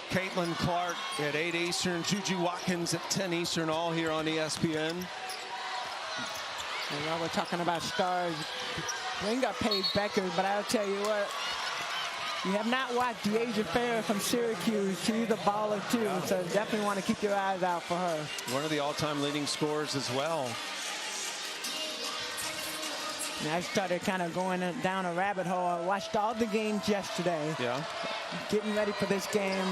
Caitlin Clark at 8 Eastern. Juju Watkins at 10 Eastern, all here on ESPN. And while we're talking about stars, bring up Paige Beckers, but I'll tell you what, you have not watched Deasia Fair from Syracuse. She's a baller too, so definitely want to keep your eyes out for her. One of the all-time leading scorers as well. And I started kind of going down a rabbit hole. I watched all the games yesterday. Yeah. Getting ready for this game.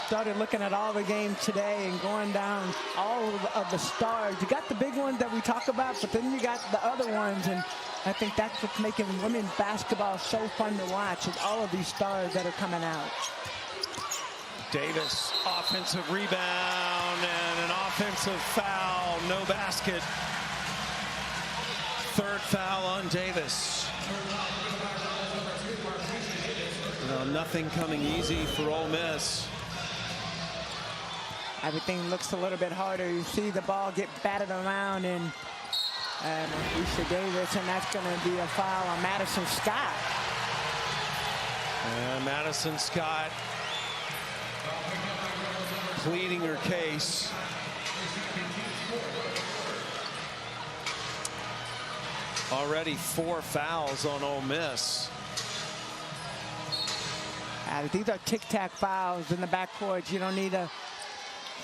Started looking at all the games today and going down all of the stars. You got the big ones that we talk about, but then you got the other ones, and I think that's what's making women's basketball so fun to watch, is all of these stars that are coming out. Davis, offensive rebound and an offensive foul. No basket. Third foul on Davis. No, nothing coming easy for Ole Miss. Everything looks a little bit harder. You see the ball get batted around, and Marquisha Davis, and that's going to be a foul on Madison Scott. And Madison Scott pleading her case. Already 4 fouls on Ole Miss. These are tic-tac fouls in the backcourt. You don't need a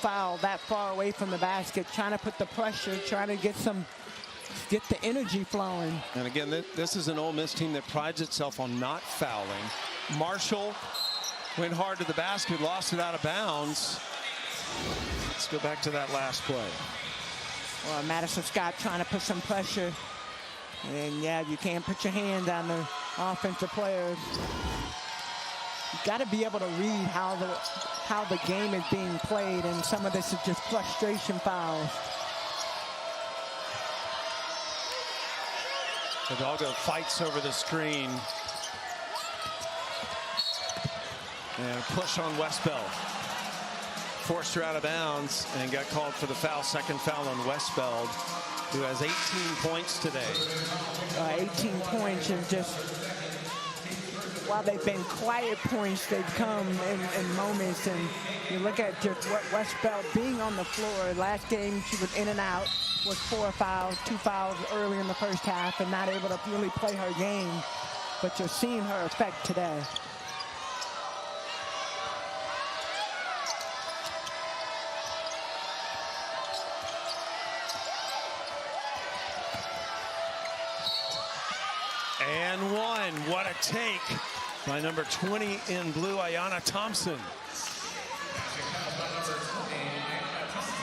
foul that far away from the basket. Trying to put the pressure, trying to get the energy flowing. And again, this is an Ole Miss team that prides itself on not fouling. Marshall went hard to the basket, lost it out of bounds. Let's go back to that last play. Well, Madison Scott trying to put some pressure. And yeah, you can't put your hand on the offensive players. You've got to be able to read how the game is being played, and some of this is just frustration fouls. Hidalgo fights over the screen. And a push on Westbeld. Forced her out of bounds and got called for the foul. Second foul on Westbeld, who has 18 points today. 18 points, and just while they've been quiet points, they've come in moments. And you look at just what Westbeld being on the floor. Last game she was in and out, was 4 fouls, 2 fouls early in the first half, and not able to really play her game. But you're seeing her effect today. And one. What a take by number 20 in blue, Ayanna Thompson.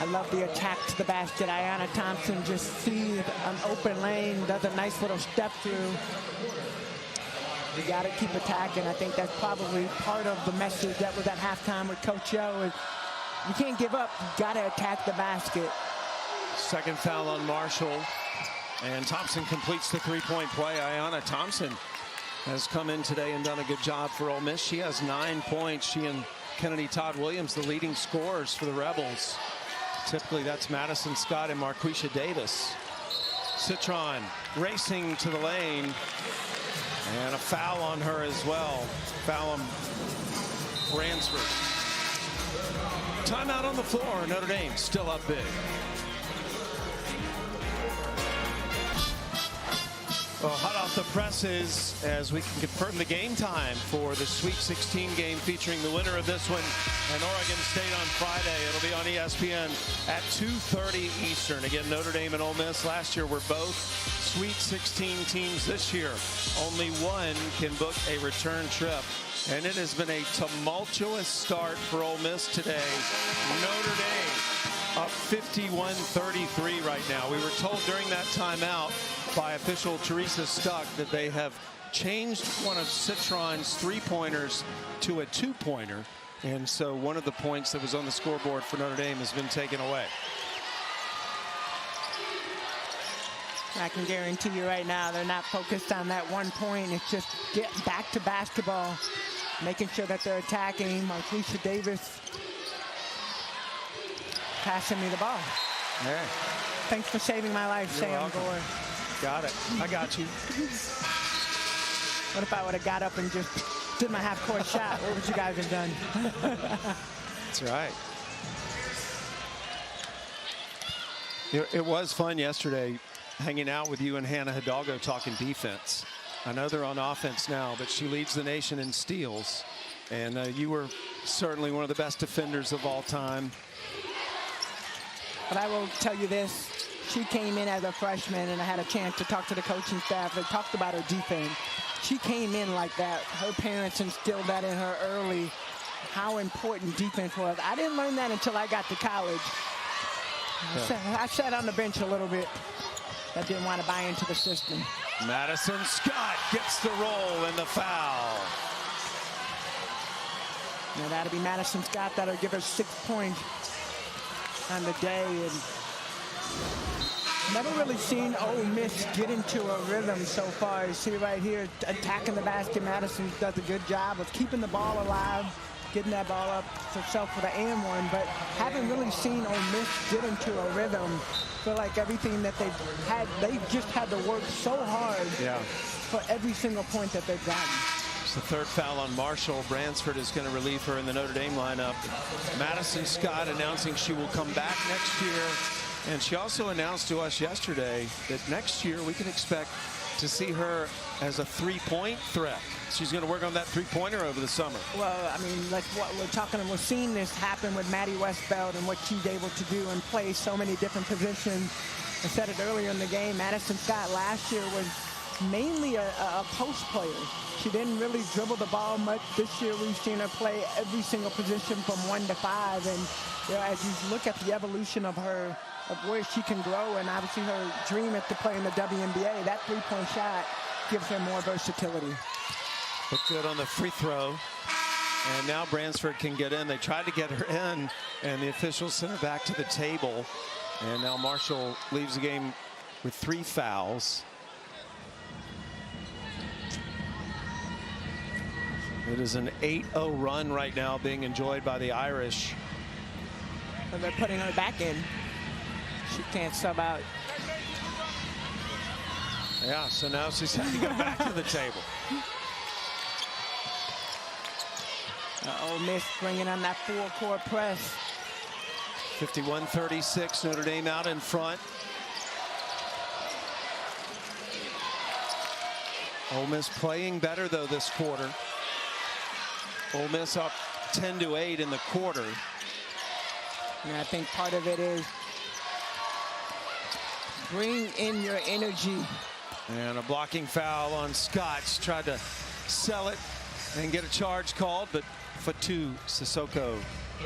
I love the attack to the basket. Ayanna Thompson just sees an open lane, does a nice little step through. You got to keep attacking. I think that's probably part of the message that was at halftime with Coach O. Is you can't give up. You got to attack the basket. Second foul on Marshall. And Thompson completes the three-point play. Ayanna Thompson has come in today and done a good job for Ole Miss. She has 9 points. She and Kennedy Todd Williams, the leading scorers for the Rebels. Typically, that's Madison Scott and Marquisha Davis. Citron racing to the lane. And a foul on her as well. Foul on Ransford. Timeout on the floor. Notre Dame still up big. Well, hot off the presses as we can confirm the game time for the Sweet 16 game featuring the winner of this one and Oregon State on Friday. It'll be on ESPN at 2:30 Eastern. Again, Notre Dame and Ole Miss last year were both Sweet 16 teams. This year, only one can book a return trip. And it has been a tumultuous start for Ole Miss today. Notre Dame up 51-33 right now. We were told during that timeout by official Teresa Stuck that they have changed one of Citron's three-pointers to a two-pointer. And so one of the points that was on the scoreboard for Notre Dame has been taken away. I can guarantee you right now they're not focused on that 1 point. It's just get back to basketball, making sure that they're attacking. Marquisha Davis passing me the ball. All right. Thanks for saving my life, You're Sam welcome. Gore. Got it. I got you. What if I would have got up and just did my half-court shot? What would you guys have done? That's right. It was fun yesterday hanging out with you and Hannah Hidalgo talking defense. I know they're on offense now, but she leads the nation in steals. And you were certainly one of the best defenders of all time. But I will tell you this. She came in as a freshman, and I had a chance to talk to the coaching staff. They talked about her defense. She came in like that. Her parents instilled that in her early, how important defense was. I didn't learn that until I got to college. I sat on the bench a little bit. I didn't want to buy into the system. Madison Scott gets the roll and the foul. Now that'll be Madison Scott. That'll give her 6 points on the day. And never really seen Ole Miss get into a rhythm so far. You see right here, attacking the basket. Madison does a good job of keeping the ball alive, getting that ball up herself for the and one, but haven't really seen Ole Miss get into a rhythm. Feel like everything that they've just had to work so hard for every single point that they've gotten. It's the third foul on Marshall. Bransford is going to relieve her in the Notre Dame lineup. Madison Scott announcing she will come back next year. And she also announced to us yesterday that next year we can expect to see her as a three-point threat. She's going to work on that three-pointer over the summer. Well, I mean, like what we're talking, we're seeing this happen with Maddie Westbeld and what she's able to do and play so many different positions. I said it earlier in the game, Madison Scott last year was mainly a post player. She didn't really dribble the ball much. This year we've seen her play every single position from 1 to 5. And you know, as you look at the evolution of her, of where she can grow, and obviously her dream is to play in the WNBA, that three-point shot gives her more versatility. But good on the free throw. And now Bransford can get in. They tried to get her in, and the officials sent her back to the table. And now Marshall leaves the game with 3 fouls. It is an 8-0 run right now being enjoyed by the Irish. And they're putting her back in. She can't sub out. Yeah, so now she's had to go back to the table. Ole Miss bringing on that full-court press. 51-36, Notre Dame out in front. Ole Miss playing better, though, this quarter. Ole Miss up 10-8 in the quarter. And I think part of it is bring in your energy. And a blocking foul on Scott. She tried to sell it and get a charge called, but Fatu Sissoko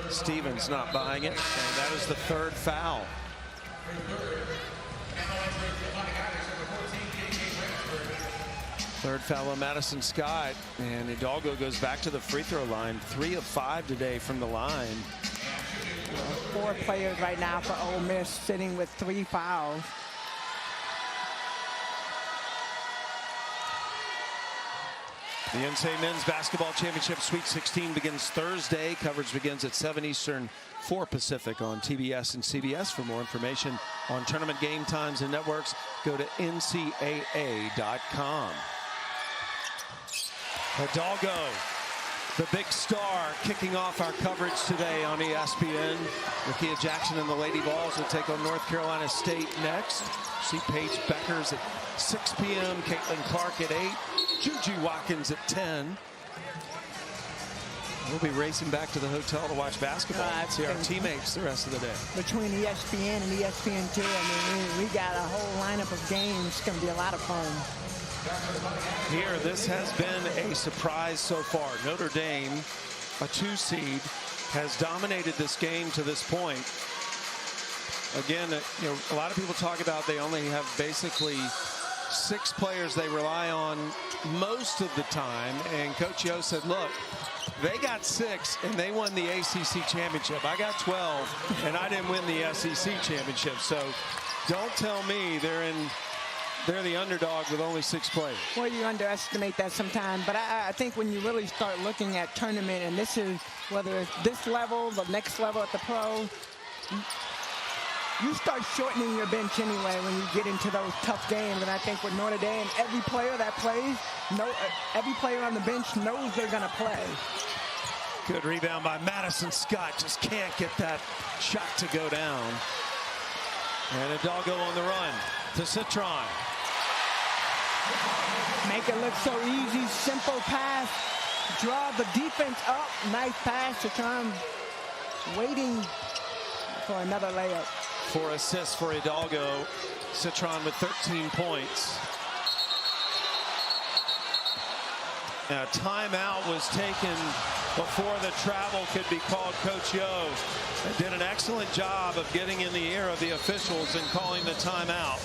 Stevens not buying it. And that is the 3rd foul. Third foul on Madison Scott, and Hidalgo goes back to the free throw line. 3 of 5 today from the line. 4 players right now for Ole Miss sitting with 3 fouls. The NCAA Men's Basketball Championship Sweet 16 begins Thursday. Coverage begins at 7 Eastern, 4 Pacific on TBS and CBS. For more information on tournament game times and networks, go to ncaa.com. Hidalgo The big star kicking off our coverage today on ESPN. Lakia Jackson and the Lady Vols will take on North Carolina State next. See Paige Beckers at 6 p.m. Caitlin Clark at 8. Juju Watkins at 10. We'll be racing back to the hotel to watch basketball and see our teammates the rest of the day. Between ESPN and ESPN2, I mean, we got a whole lineup of games. It's going to be a lot of fun. Here, this has been a surprise so far. Notre Dame, a 2 seed, has dominated this game to this point. Again, you know, a lot of people talk about they only have basically 6 players they rely on most of the time. And Coach Yo said, look, they got 6 and they won the ACC championship. I got 12 and I didn't win the SEC championship. So don't tell me they're the underdog with only 6 players. Well, you underestimate that sometimes, but I think when you really start looking at tournament, and this is whether it's this level, the next level at the pro, you start shortening your bench anyway when you get into those tough games. And I think with Notre Dame, every player that plays, every player on the bench knows they're going to play. Good rebound by Madison Scott. Just can't get that shot to go down. And Hidalgo on the run to Citron. Make it look so easy, simple pass. Draw the defense up. Nice pass to Citron. Waiting for another layup. 4 assists for Hidalgo. Citron with 13 points. A timeout was taken before the travel could be called. Coach Yo did an excellent job of getting in the ear of the officials and calling the timeout.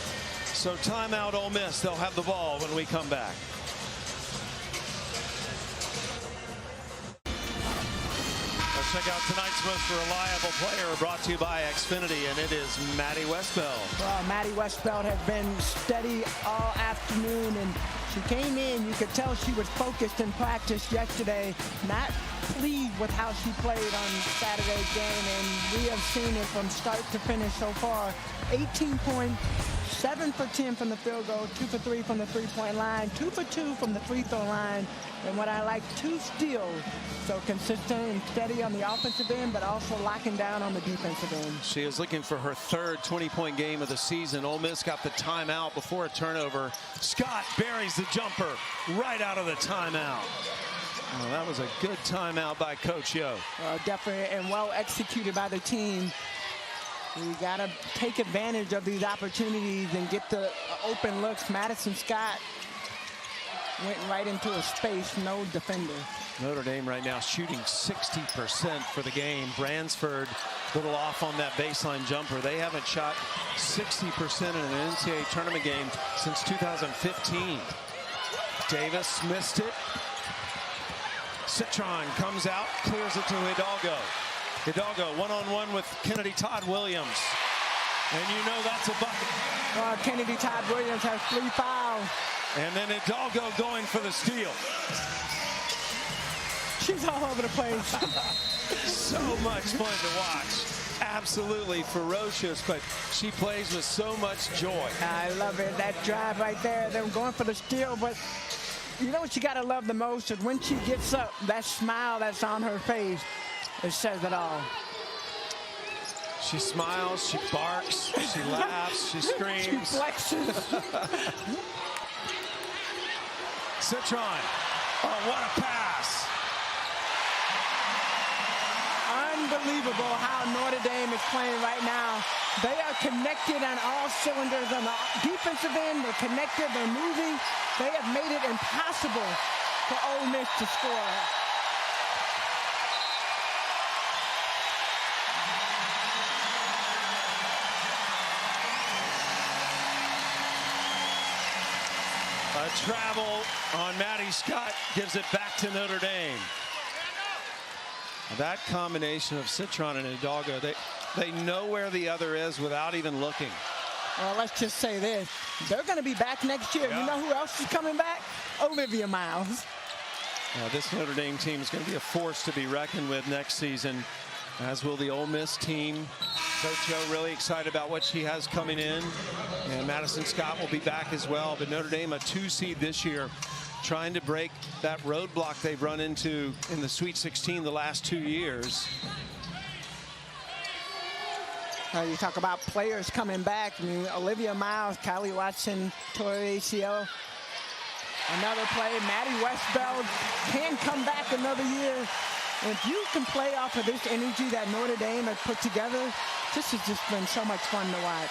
So timeout Ole Miss. They'll have the ball when we come back. Let's check out tonight's most reliable player, brought to you by Xfinity, and it is Maddie Westbeld. Well, Maddie Westbeld has been steady all afternoon, and she came in. You could tell she was focused in practice yesterday, not pleased with how she played on Saturday's game, and we have seen it from start to finish so far. 18 points, 7 for 10 from the field goal, 2 for 3 from the three-point line, 2 for 2 from the free throw line, and what I like, 2 steals. So consistent and steady on the offensive end, but also locking down on the defensive end. She is looking for her 3rd 20-point game of the season. Ole Miss got the timeout before a turnover. Scott buries the jumper right out of the timeout. Well, that was a good timeout by Coach Yo. Definitely, and well executed by the team. We got to take advantage of these opportunities and get the open looks. Madison Scott went right into a space, no defender. Notre Dame right now shooting 60% for the game. Bransford a little off on that baseline jumper. They haven't shot 60% in an NCAA tournament game since 2015. Davis missed it. Citron comes out, clears it to Hidalgo. Hidalgo one-on-one with Kennedy Todd Williams. And you know that's a bucket. Kennedy Todd Williams has 3 fouls. And then Hidalgo going for the steal. She's all over the place. So much fun to watch. Absolutely ferocious, but she plays with so much joy. I love it. That drive right there. They were going for the steal, but you know what you got to love the most is when she gets up, that smile that's on her face, it says it all. She smiles, she barks, she laughs, she screams. She flexes. Citron. Oh, what a pass. Unbelievable how Notre Dame is playing right now. They are connected on all cylinders on the defensive end. They're connected, they're moving. They have made it impossible for Ole Miss to score. A travel on Maddie Scott gives it back to Notre Dame. That combination of Citron and Hidalgo, they know where the other is without even looking. Well, let's just say this. They're going to be back next year. Yeah. You know who else is coming back? Olivia Miles. This Notre Dame team is going to be a force to be reckoned with next season, as will the Ole Miss team. Coach Yo really excited about what she has coming in. And Madison Scott will be back as well. But Notre Dame, a 2 seed this year, trying to break that roadblock they've run into in the Sweet 16 the last 2 years. You talk about players coming back. I mean, Olivia Miles, Kylie Watson, Tori ACL. Another play, Maddie Westbeld can come back another year. And if you can play off of this energy that Notre Dame has put together, this has just been so much fun to watch.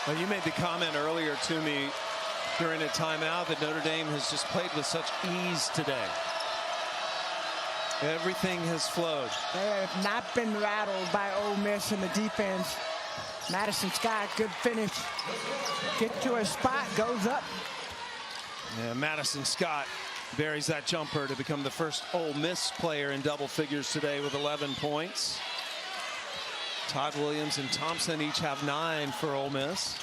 Well, you made the comment earlier to me during a timeout that Notre Dame has just played with such ease today. Everything has flowed. They have not been rattled by Ole Miss in the defense. Madison Scott, good finish. Get to a spot, goes up. Yeah, Madison Scott buries that jumper to become the first Ole Miss player in double figures today with 11 points. Todd Williams and Thompson each have 9 for Ole Miss.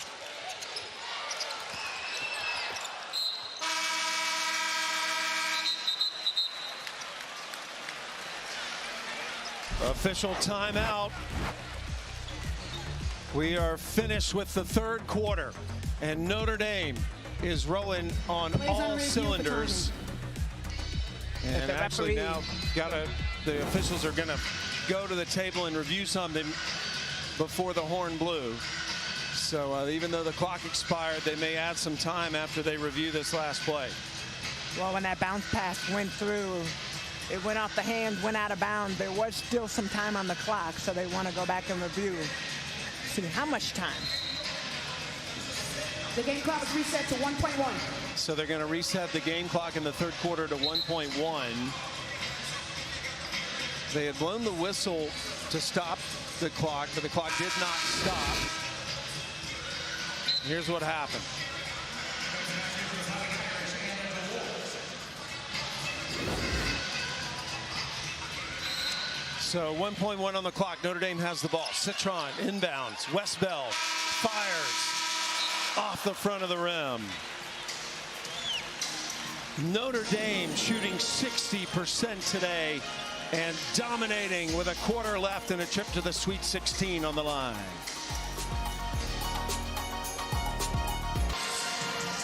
Official timeout. We are finished with the third quarter, and Notre Dame is rolling on all cylinders. And actually now the officials are going to go to the table and review something before the horn blew. So even though the clock expired, they may add some time after they review this last play. Well, when that bounce pass went through, it went off the hands, went out of bounds. There was still some time on the clock, so they want to go back and review. See how much time. The game clock is reset to 1.1. So they're going to reset the game clock in the third quarter to 1.1. They had blown the whistle to stop the clock, but the clock did not stop. Here's what happened. So 1.1 on the clock. Notre Dame has the ball. Citron inbounds. Westbeld fires off the front of the rim. Notre Dame shooting 60% today and dominating with a quarter left and a trip to the Sweet 16 on the line.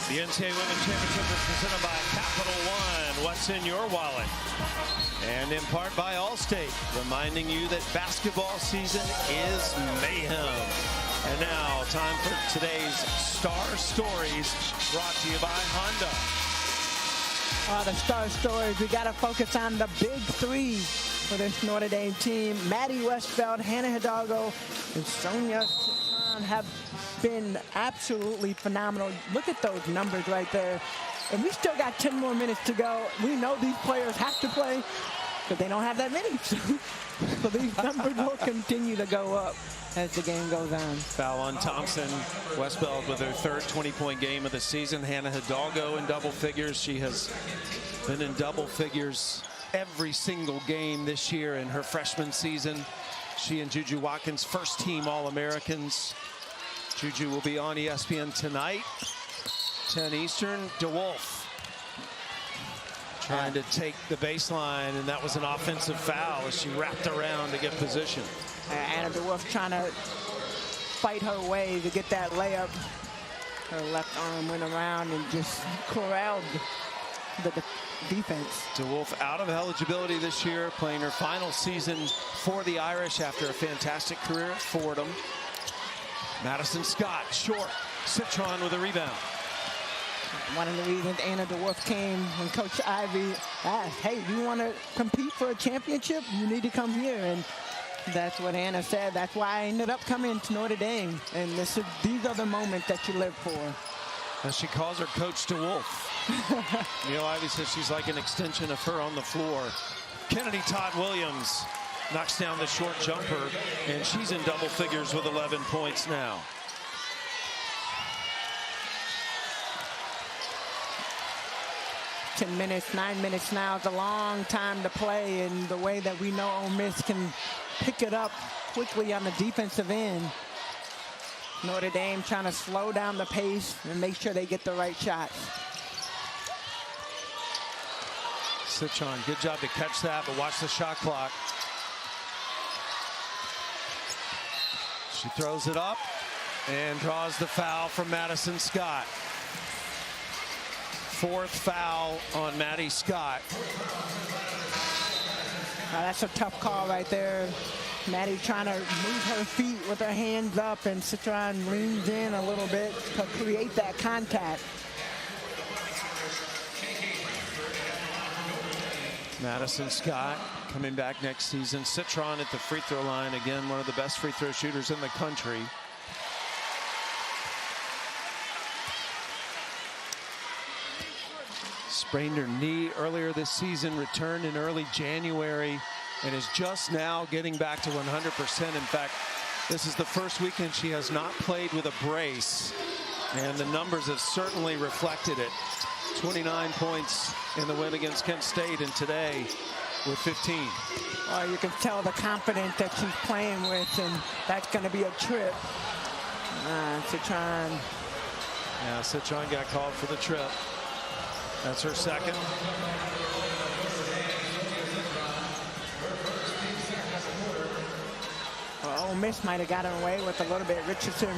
The NCAA Women's Championship is presented by Capital One. What's in your wallet? And in part by Allstate, reminding you that basketball season is mayhem. And now, time for today's Star Stories, brought to you by Honda. The Star Stories, we got to focus on the big three for this Notre Dame team. Maddie Westbeld, Hannah Hidalgo, and Sonia Citron have been absolutely phenomenal. Look at those numbers right there. And we still got 10 more minutes to go. We know these players have to play, but they don't have that many. So these numbers will continue to go up as the game goes on. Foul on Thompson. Westbeld with her third 20-point game of the season. Hannah Hidalgo in double figures. She has been in double figures every single game this year in her freshman season. She and Juju Watkins, first team All-Americans. Juju will be on ESPN tonight, 10 Eastern. DeWolf trying to take the baseline, and that was an offensive foul as she wrapped around to get position. Anna DeWolf trying to fight her way to get that layup. Her left arm went around and just corralled the defense. DeWolf out of eligibility this year, playing her final season for the Irish after a fantastic career at Fordham. Madison Scott, short. Citron with a rebound. One of the reasons Anna DeWolf came when Coach Ivy asked, hey, you want to compete for a championship? You need to come here. And that's what Anna said. That's why I ended up coming to Notre Dame. And these are the moments that you live for. As she calls her Coach DeWolf. Neil Ivy says she's like an extension of her on the floor. Kennedy Todd Williams knocks down the short jumper, and she's in double figures with 11 points now. Minutes, 9 minutes now. It's a long time to play, and the way that we know Ole Miss can pick it up quickly on the defensive end. Notre Dame trying to slow down the pace and make sure they get the right shots. Citron, good job to catch that, but watch the shot clock. She throws it up and draws the foul from Madison Scott. 4th foul on Maddie Scott. That's a tough call right there. Maddie trying to move her feet with her hands up, and Citron leans in a little bit to create that contact. Madison Scott coming back next season. Citron at the free throw line. Again, one of the best free throw shooters in the country. Sprained her knee earlier this season, returned in early January, and is just now getting back to 100%. In fact, this is the first weekend she has not played with a brace, and the numbers have certainly reflected it. 29 points in the win against Kent State, and today with 15. Oh, you can tell the confidence that she's playing with, and that's going to be a trip. Citron. Yeah, Citron got called for the trip. That's her second. Well, Ole Miss might have gotten away with a little bit. Richardson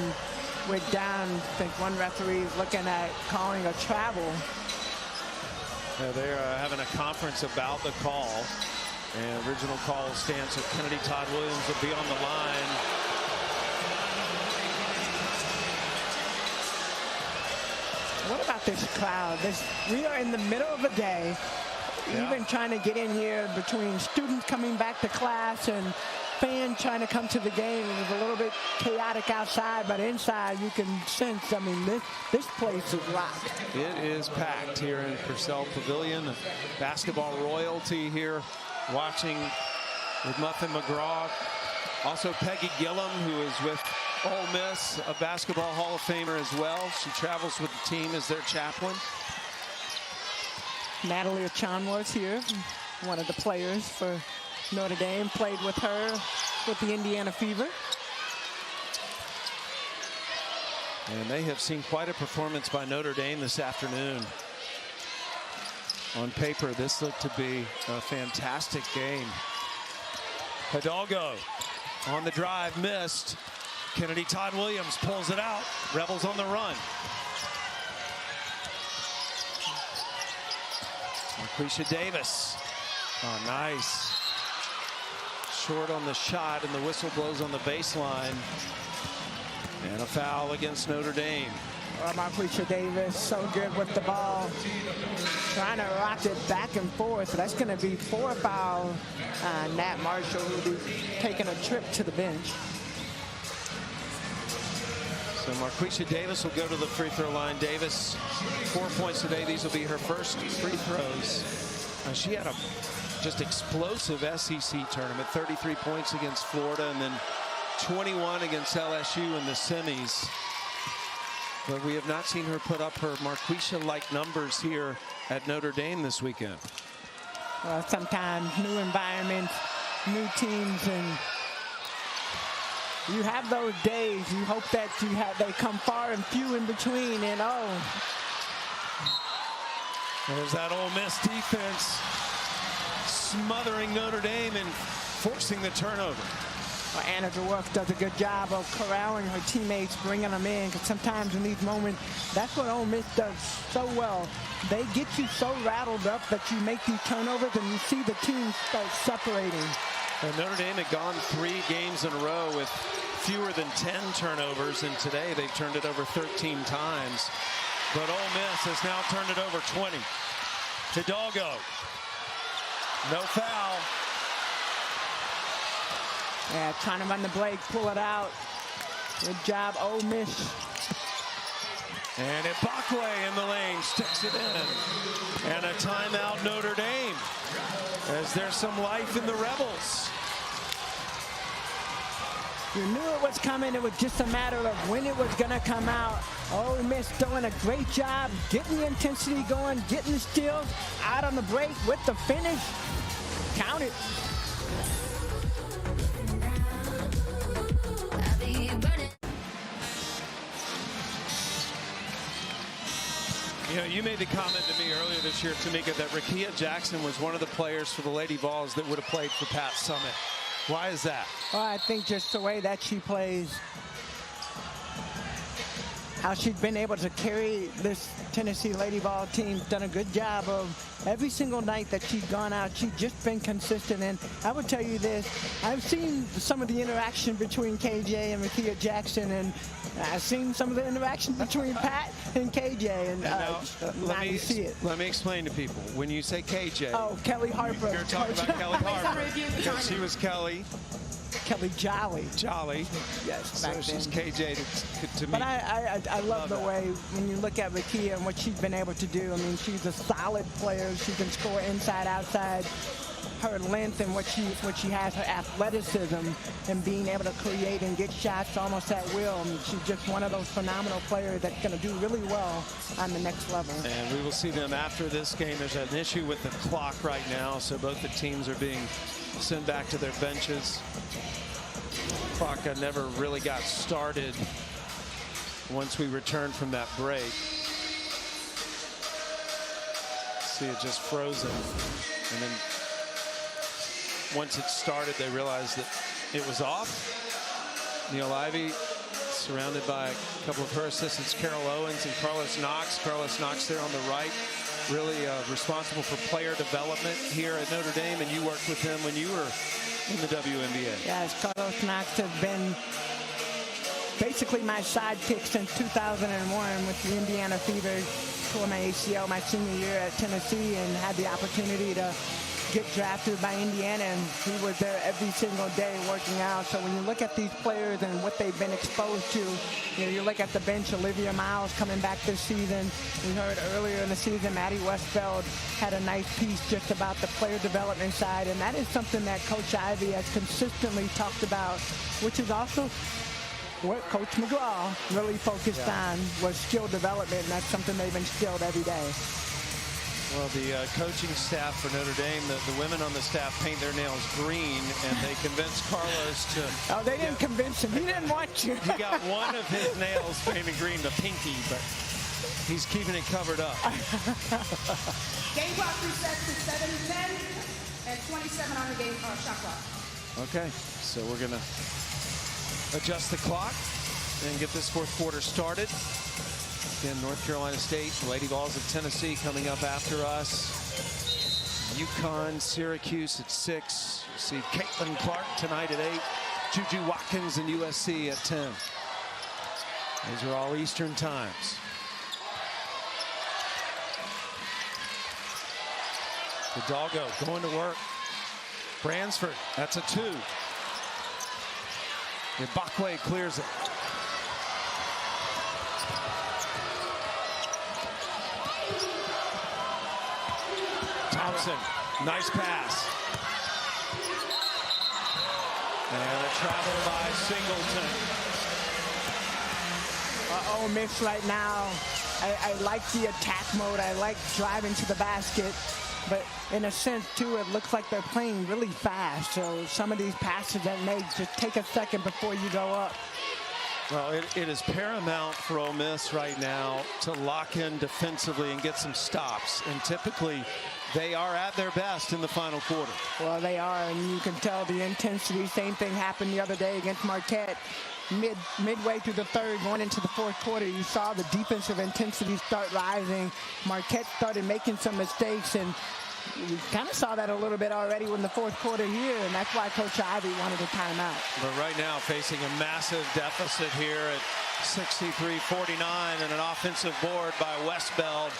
went down. I think one referee is looking at calling a travel. Yeah, they're having a conference about the call. And original call stands, so Kennedy Todd Williams will be on the line. What about this crowd? We are in the middle of the day. Yeah. Even trying to get in here between students coming back to class and fans trying to come to the game. It was a little bit chaotic outside, but inside you can sense, I mean, this place is rocked. It is packed here in Purcell Pavilion. Basketball royalty here watching with Muffin McGraw. Also Peggy Gillum, who is with Ole Miss, a basketball Hall of Famer as well. She travels with the team as their chaplain. Natalie Achanworth here, one of the players for Notre Dame, played with her with the Indiana Fever. And they have seen quite a performance by Notre Dame this afternoon. On paper, this looked to be a fantastic game. Hidalgo on the drive, missed. Kennedy Todd Williams pulls it out. Rebels on the run. Marquisha Davis. Oh, nice. Short on the shot, and the whistle blows on the baseline. And a foul against Notre Dame. Marquisha Davis, so good with the ball. Trying to rock it back and forth. That's going to be 4 fouls. Nat Marshall will be taking a trip to the bench. So Marquisha Davis will go to the free throw line. Davis, 4 points today. These will be her first free throws. She had a just explosive SEC tournament. 33 points against Florida, and then 21 against LSU in the semis. But we have not seen her put up her Marquisha-like numbers here at Notre Dame this weekend. Well, sometimes new environments, new teams, and you have those days. You hope that they come far and few in between. And there's that Ole Miss defense smothering Notre Dame and forcing the turnover. Well, Anna DeWolf does a good job of corralling her teammates, bringing them in, because sometimes in these moments, that's what Ole Miss does so well. They get you so rattled up that you make these turnovers, and you see the team start separating. And Notre Dame had gone 3 games in a row with fewer than 10 turnovers, and today they've turned it over 13 times. But Ole Miss has now turned it over 20. Hidalgo. No foul. Yeah, trying to run the break, pull it out. Good job, Ole Miss. And Ibakwe in the lane, sticks it in. And a timeout, Notre Dame, as there's some life in the Rebels. You knew it was coming. It was just a matter of when it was going to come out. Ole Miss doing a great job, getting the intensity going, getting the steals, out on the break with the finish. Count it. You know, you made the comment to me earlier this year, Tamika, that Rakia Jackson was one of the players for the Lady Vols that would have played for Pat Summitt. Why is that? Well, I think just the way that she plays, how she's been able to carry this Tennessee Lady Vol team. Done a good job of every single night that she's gone out. She's just been consistent. And I would tell you this, I've seen some of the interaction between KJ and Makia Jackson, and I've seen some of the interaction between Pat and KJ, and now you see it. Let me explain to people. When you say KJ, oh, Kelly Harper. You're talking about Kelly Harper. Because she was Kelly Jolly. Yes, so she's KJ to me. But I love the way, when you look at Makia and what she's been able to do. I mean, she's a solid player. She can score inside, outside. Her length and what she has, her athleticism, and being able to create and get shots almost at will. I mean, she's just one of those phenomenal players that's going to do really well on the next level. And we will see them after this game. There's an issue with the clock right now, so both the teams are being sent back to their benches. Clock never really got started once we returned from that break. See it just frozen, and then once it started, they realized that it was off. Niele Ivey surrounded by a couple of her assistants, Carol Owens and Carlos Knox. Carlos Knox there on the right, really responsible for player development here at Notre Dame, and you worked with him when you were in the WNBA. Yes, Carlos Knox has been basically my sidekick since 2001 with the Indiana Fever. Tore my ACL my senior year at Tennessee and had the opportunity to get drafted by Indiana, and he was there every single day working out. So when you look at these players and what they've been exposed to, you look at the bench, Olivia Miles coming back this season. We heard earlier in the season, Maddie Westfeld had a nice piece just about the player development side, and that is something that Coach Ivey has consistently talked about, which is also what Coach McGraw really focused on, was skill development, and that's something they've instilled every day. Well, the coaching staff for Notre Dame, the women on the staff paint their nails green, and they convinced Carlos to... Oh, they didn't convince him. He didn't want to. He got one of his nails painted green, the pinky, but he's keeping it covered up. Game clock resets to 7:10 and 27 on the game shot clock. Okay, so we're going to adjust the clock and get this fourth quarter started. Again, North Carolina State, Lady Vols of Tennessee coming up after us. UConn, Syracuse at 6. You see Caitlin Clark tonight at 8. Juju Watkins and USC at 10. These are all Eastern times. The Doggo going to work. Bransford, that's a 2. Ibakwe clears it. Thompson, nice pass. And a travel by Singleton. Ole Miss right now, I like the attack mode. I like driving to the basket. But in a sense, too, it looks like they're playing really fast. So some of these passes that make just take a second before you go up. Well, it is paramount for Ole Miss right now to lock in defensively and get some stops. And typically, they are at their best in the final quarter. Well, they are, and you can tell the intensity. Same thing happened the other day against Marquette. Midway through the third, going into the fourth quarter, you saw the defensive intensity start rising. Marquette started making some mistakes, and we kind of saw that a little bit already in the fourth quarter here, and that's why Coach Ivey wanted a timeout. But right now, facing a massive deficit here at 63-49, and an offensive board by Westbeld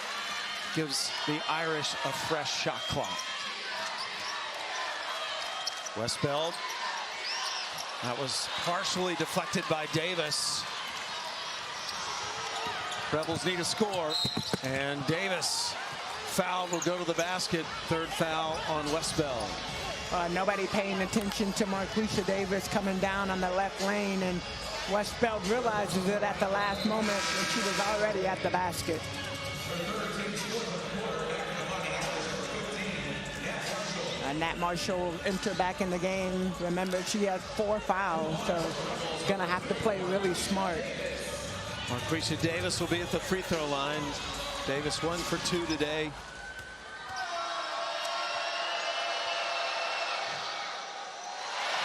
gives the Irish a fresh shot clock. Westbeld. That was partially deflected by Davis. Rebels need a score, and Davis foul will go to the basket. Third foul on Westbeld. Nobody paying attention to Marquisha Davis coming down on the left lane, and Westbeld realizes it at the last moment when she was already at the basket. And Nat Marshall will enter back in the game. Remember, she has 4 fouls, so she's going to have to play really smart. Marquisha Davis will be at the free throw line. Davis 1 for 2 today.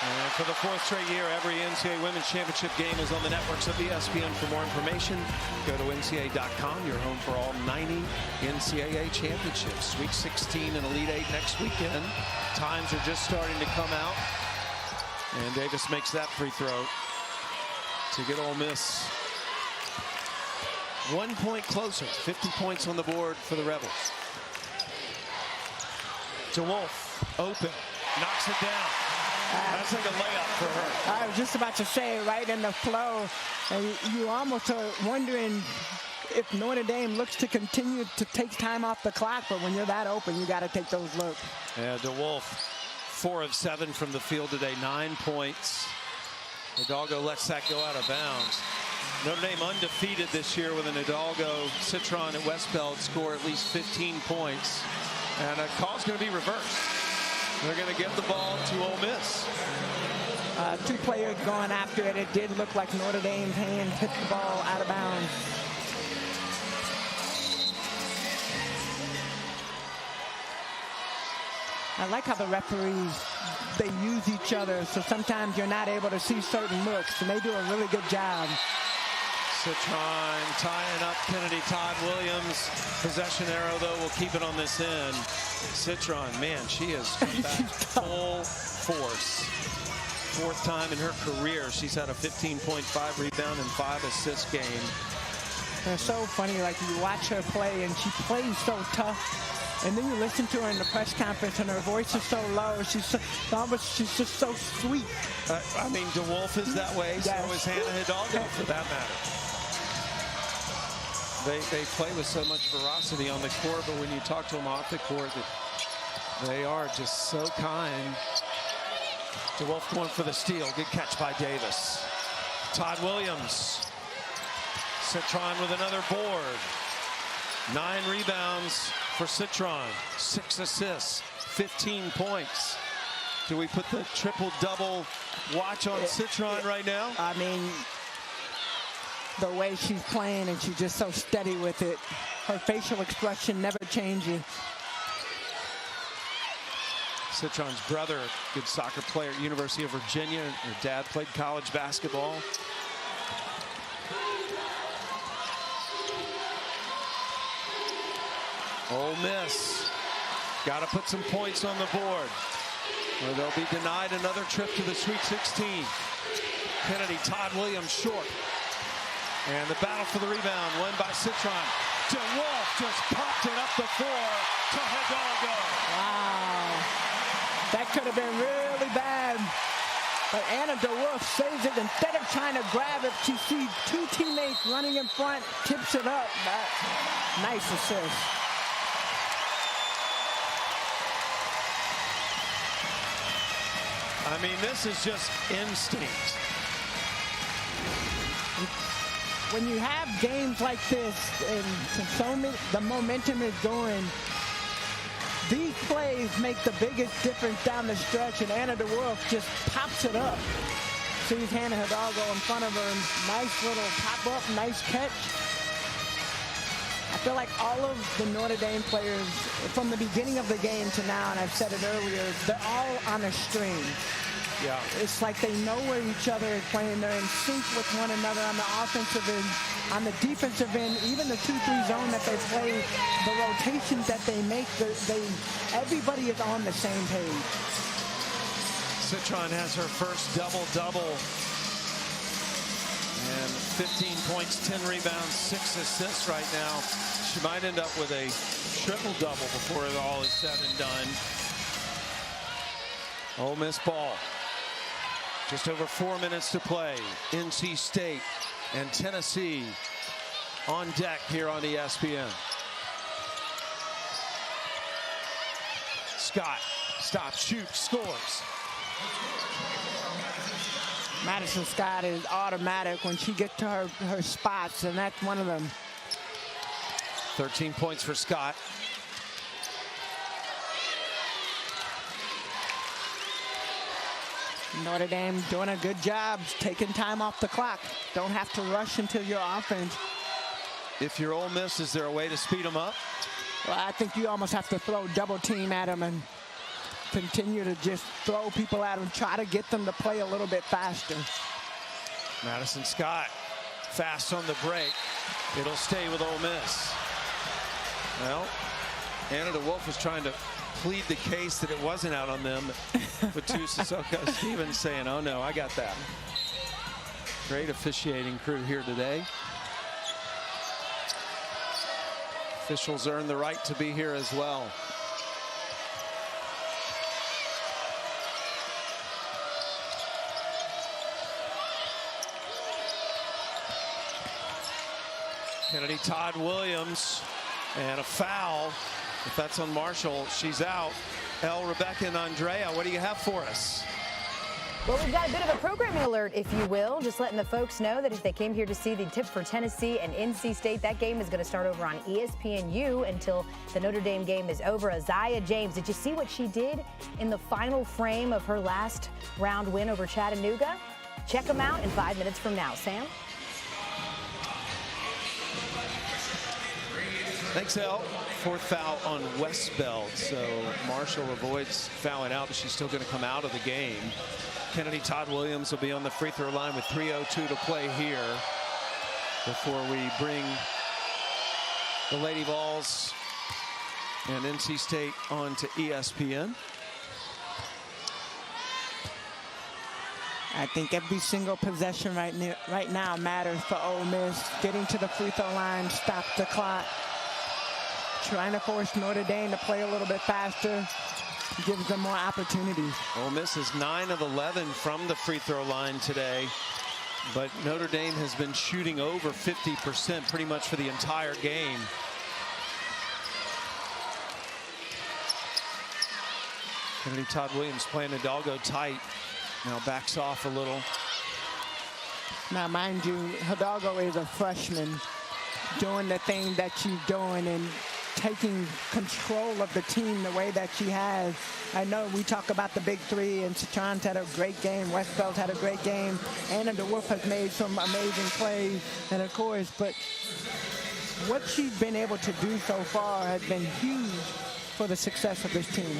And for the 4th straight year, every NCAA Women's Championship game is on the networks of ESPN. For more information, go to NCAA.com. Your home for all 90 NCAA championships. Sweet 16 and Elite 8 next weekend. Times are just starting to come out. And Davis makes that free throw to get Ole Miss 1 point closer. 50 points on the board for the Rebels. DeWolf, open, knocks it down. That's like a layup for her. I was just about to say, right in the flow, you almost are wondering if Notre Dame looks to continue to take time off the clock, but when you're that open, you got to take those looks. Yeah, DeWolf, 4 of 7 from the field today, 9 points. Hidalgo lets that go out of bounds. Notre Dame undefeated this year with an Hidalgo, Citron, and Westbeld score at least 15 points. And a call's going to be reversed. They're going to give the ball to Ole Miss. 2 players going after it. It did look like Notre Dame's hand hit the ball out of bounds. I like how the referees, they use each other, so sometimes you're not able to see certain looks, and they do a really good job. Citron tying up Kennedy. Todd Williams, possession arrow, though, will keep it on this end. Citron, man, she has come back full force. 4th time in her career she's had a 15.5 rebound and 5 assist game. It's so funny, like you watch her play and she plays so tough, and then you listen to her in the press conference and her voice is so low. She's just so sweet. I mean, DeWolf is that way, so is Hannah Hidalgo for that matter. They play with so much ferocity on the court, but when you talk to them off the court, they are just so kind. DeWolf going for the steal. Good catch by Davis. Todd Williams. Citron with another board. 9 rebounds for Citron. 6 assists. 15 points. Do we put the triple-double watch on Citron right now? I mean, the way she's playing, and she's just so steady with it. Her facial expression never changing. Citron's brother, good soccer player at University of Virginia. Her dad played college basketball. Ole Miss got to put some points on the board, or they'll be denied another trip to the Sweet 16. Kennedy, Todd Williams short. And the battle for the rebound won by Citron. DeWolf just popped it up the floor to Hidalgo. Wow. That could have been really bad. But Anna DeWolf saves it. Instead of trying to grab it, she sees 2 teammates running in front, tips it up. Nice assist. I mean, this is just instinct. When you have games like this and so many, the momentum is going, these plays make the biggest difference down the stretch, and Anna DeWolf just pops it up. Sees Hannah Hidalgo in front of her. Nice little pop-up, nice catch. I feel like all of the Notre Dame players, from the beginning of the game to now, and I've said it earlier, they're all on a string. Yeah. It's like they know where each other is playing. They're in sync with one another on the offensive end, on the defensive end, even the 2-3 zone that they play, the rotations that they make, everybody is on the same page. Citron has her first double-double. And 15 points, 10 rebounds, 6 assists right now. She might end up with a triple-double before it all is said and done. Ole Miss ball. Just over 4 minutes to play. NC State and Tennessee on deck here on ESPN. Scott stops, shoots, scores. Madison Scott is automatic when she gets to her spots, and that's one of them. 13 points for Scott. Notre Dame doing a good job taking time off the clock. Don't have to rush into your offense. If you're Ole Miss, is there a way to speed them up? Well, I think you almost have to throw double team at them and continue to just throw people at them, try to get them to play a little bit faster. Madison Scott fast on the break. It'll stay with Ole Miss. Well, Anna DeWolf was trying to plead the case that it wasn't out on them, but Sissoko Stevens saying, oh no, I got that. Great officiating crew here today. Officials earn the right to be here as well. Kennedy Todd Williams, and a foul. If that's on Marshall, she's out. Rebecca and Andrea, what do you have for us? Well, we've got a bit of a programming alert, if you will. Just letting the folks know that if they came here to see the tip for Tennessee and NC State, that game is going to start over on ESPNU until the Notre Dame game is over. Isaiah James, did you see what she did in the final frame of her last round win over Chattanooga? Check them out in 5 minutes from now. Sam? Thanks, El. Fourth foul on Westbeld, so Marshall avoids fouling out, but she's still going to come out of the game. Kennedy Todd Williams will be on the free throw line with 3:02 to play here before we bring the Lady Vols and NC State on to ESPN. I think every single possession right now matters for Ole Miss. Getting to the free throw line, stop the clock. Trying to force Notre Dame to play a little bit faster, gives them more opportunities. Ole Miss is 9 of 11 from the free throw line today, but Notre Dame has been shooting over 50% pretty much for the entire game. Kennedy Todd Williams playing Hidalgo tight. Now backs off a little. Now, mind you, Hidalgo is a freshman doing the thing that she's doing and taking control of the team the way that she has. I know we talk about the big three, and Citron's had a great game. Westbeld had a great game. Anna DeWolf has made some amazing plays, and of course, but what she's been able to do so far has been huge for the success of this team.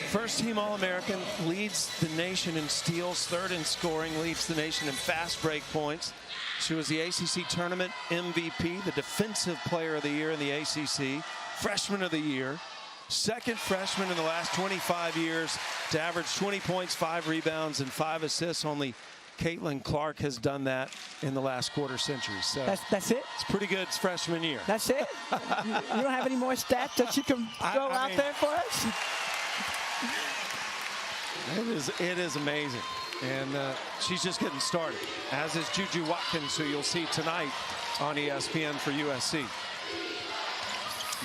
First team All-American, leads the nation in steals, third in scoring, leads the nation in fast break points. She was the ACC Tournament MVP, the Defensive Player of the Year in the ACC, Freshman of the Year, second freshman in the last 25 years to average 20 points, 5 rebounds, and 5 assists. Only Caitlin Clark has done that in the last quarter century. So that's it? It's pretty good freshman year. That's it? You don't have any more stats that you can throw out there for us? It is amazing, and she's just getting started, as is Juju Watkins, who you'll see tonight on ESPN for USC.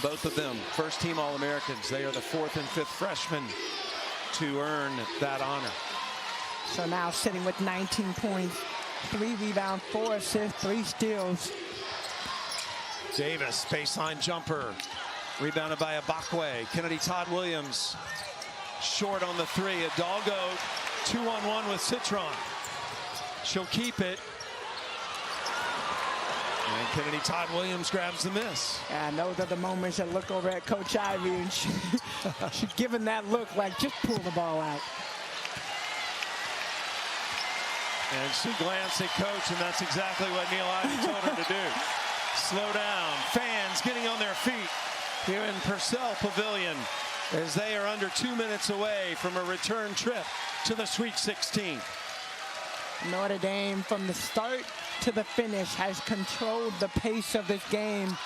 Both of them first team All-Americans. They are the 4th and 5th freshmen to earn that honor. So now sitting with 19 points, 3 rebounds, 4 assists, 3 steals. Davis, baseline jumper, rebounded by Abakwe. Kennedy Todd Williams short on the 3. Hidalgo 2-on-1 with Citron. She'll keep it. And Kennedy Todd Williams grabs the miss. And those are the moments that look over at Coach Ivy, and she's giving that look like, just pull the ball out. And she glanced at Coach, and that's exactly what Neil Ivy told her to do. Slow down. Fans getting on their feet here in Purcell Pavilion, as they are under 2 minutes away from a return trip to the Sweet 16. Notre Dame, from the start to the finish, has controlled the pace of this game.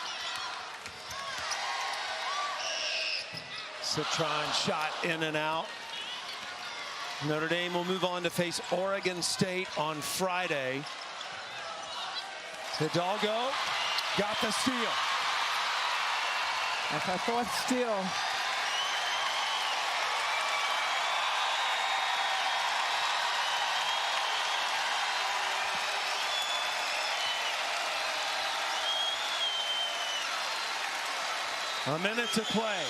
Citron shot in and out. Notre Dame will move on to face Oregon State on Friday. Hidalgo got the steal. That's our 4th steal. A minute to play.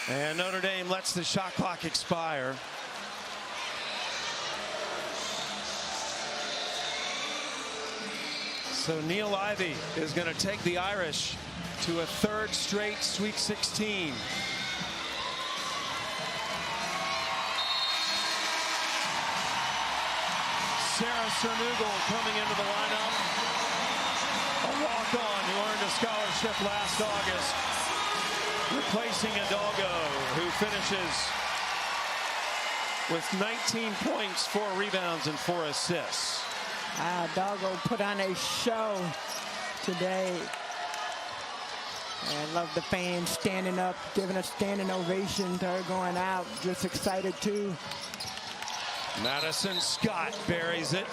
And Notre Dame lets the shot clock expire. So Neil Ivy is going to take the Irish to a third straight Sweet 16. Sarah Cernugal coming into the lineup. A walk-on who earned a scholarship last August. Replacing Hidalgo, who finishes with 19 points, 4 rebounds, and 4 assists. Hidalgo put on a show today. I love the fans standing up, giving a standing ovation to her going out. Just excited, too. Madison Scott buries it.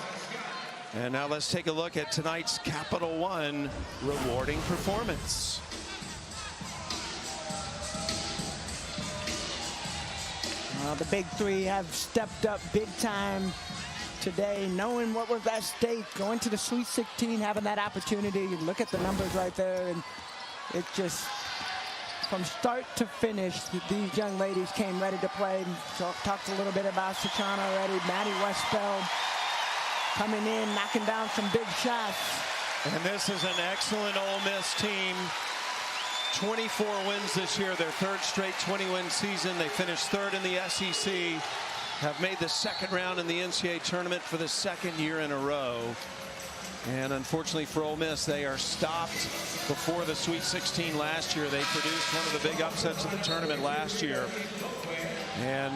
And now let's take a look at tonight's Capital One rewarding performance. The big three have stepped up big time today, knowing what was at stake, going to the Sweet 16, having that opportunity. Look at the numbers right there, and it just, from start to finish, these young ladies came ready to play. So talked a little bit about Citron already. Maddie Westfeld coming in, knocking down some big shots. And this is an excellent Ole Miss team. 24 wins this year, their third straight 20-win season. They finished third in the SEC, have made the second round in the NCAA tournament for the second year in a row. And unfortunately for Ole Miss, they are stopped before the Sweet 16 last year. They produced one of the big upsets of the tournament last year. And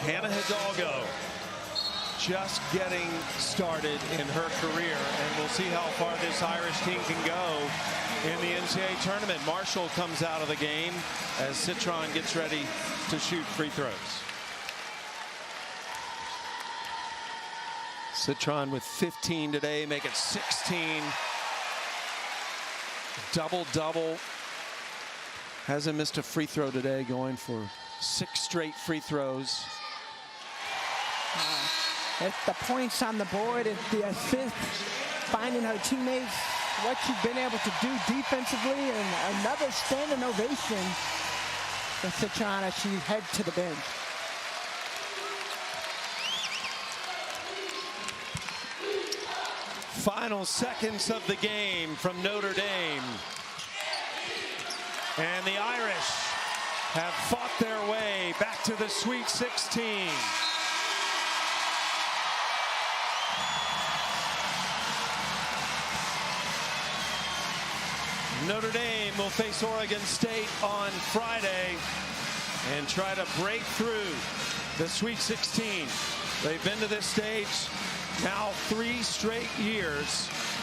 Hannah Hidalgo just getting started in her career, and we'll see how far this Irish team can go in the NCAA tournament. Marshall comes out of the game as Citron gets ready to shoot free throws. Citron with 15 today, make it 16. Double-double. Hasn't missed a free throw today, going for 6 straight free throws. It's the points on the board, it's the assists, finding her teammates, what she's been able to do defensively, and another standing ovation for Citron as she heads to the bench. Final seconds of the game from Notre Dame. And the Irish have fought their way back to the Sweet 16. Notre Dame will face Oregon State on Friday and try to break through the Sweet 16. They've been to this stage now 3 straight years.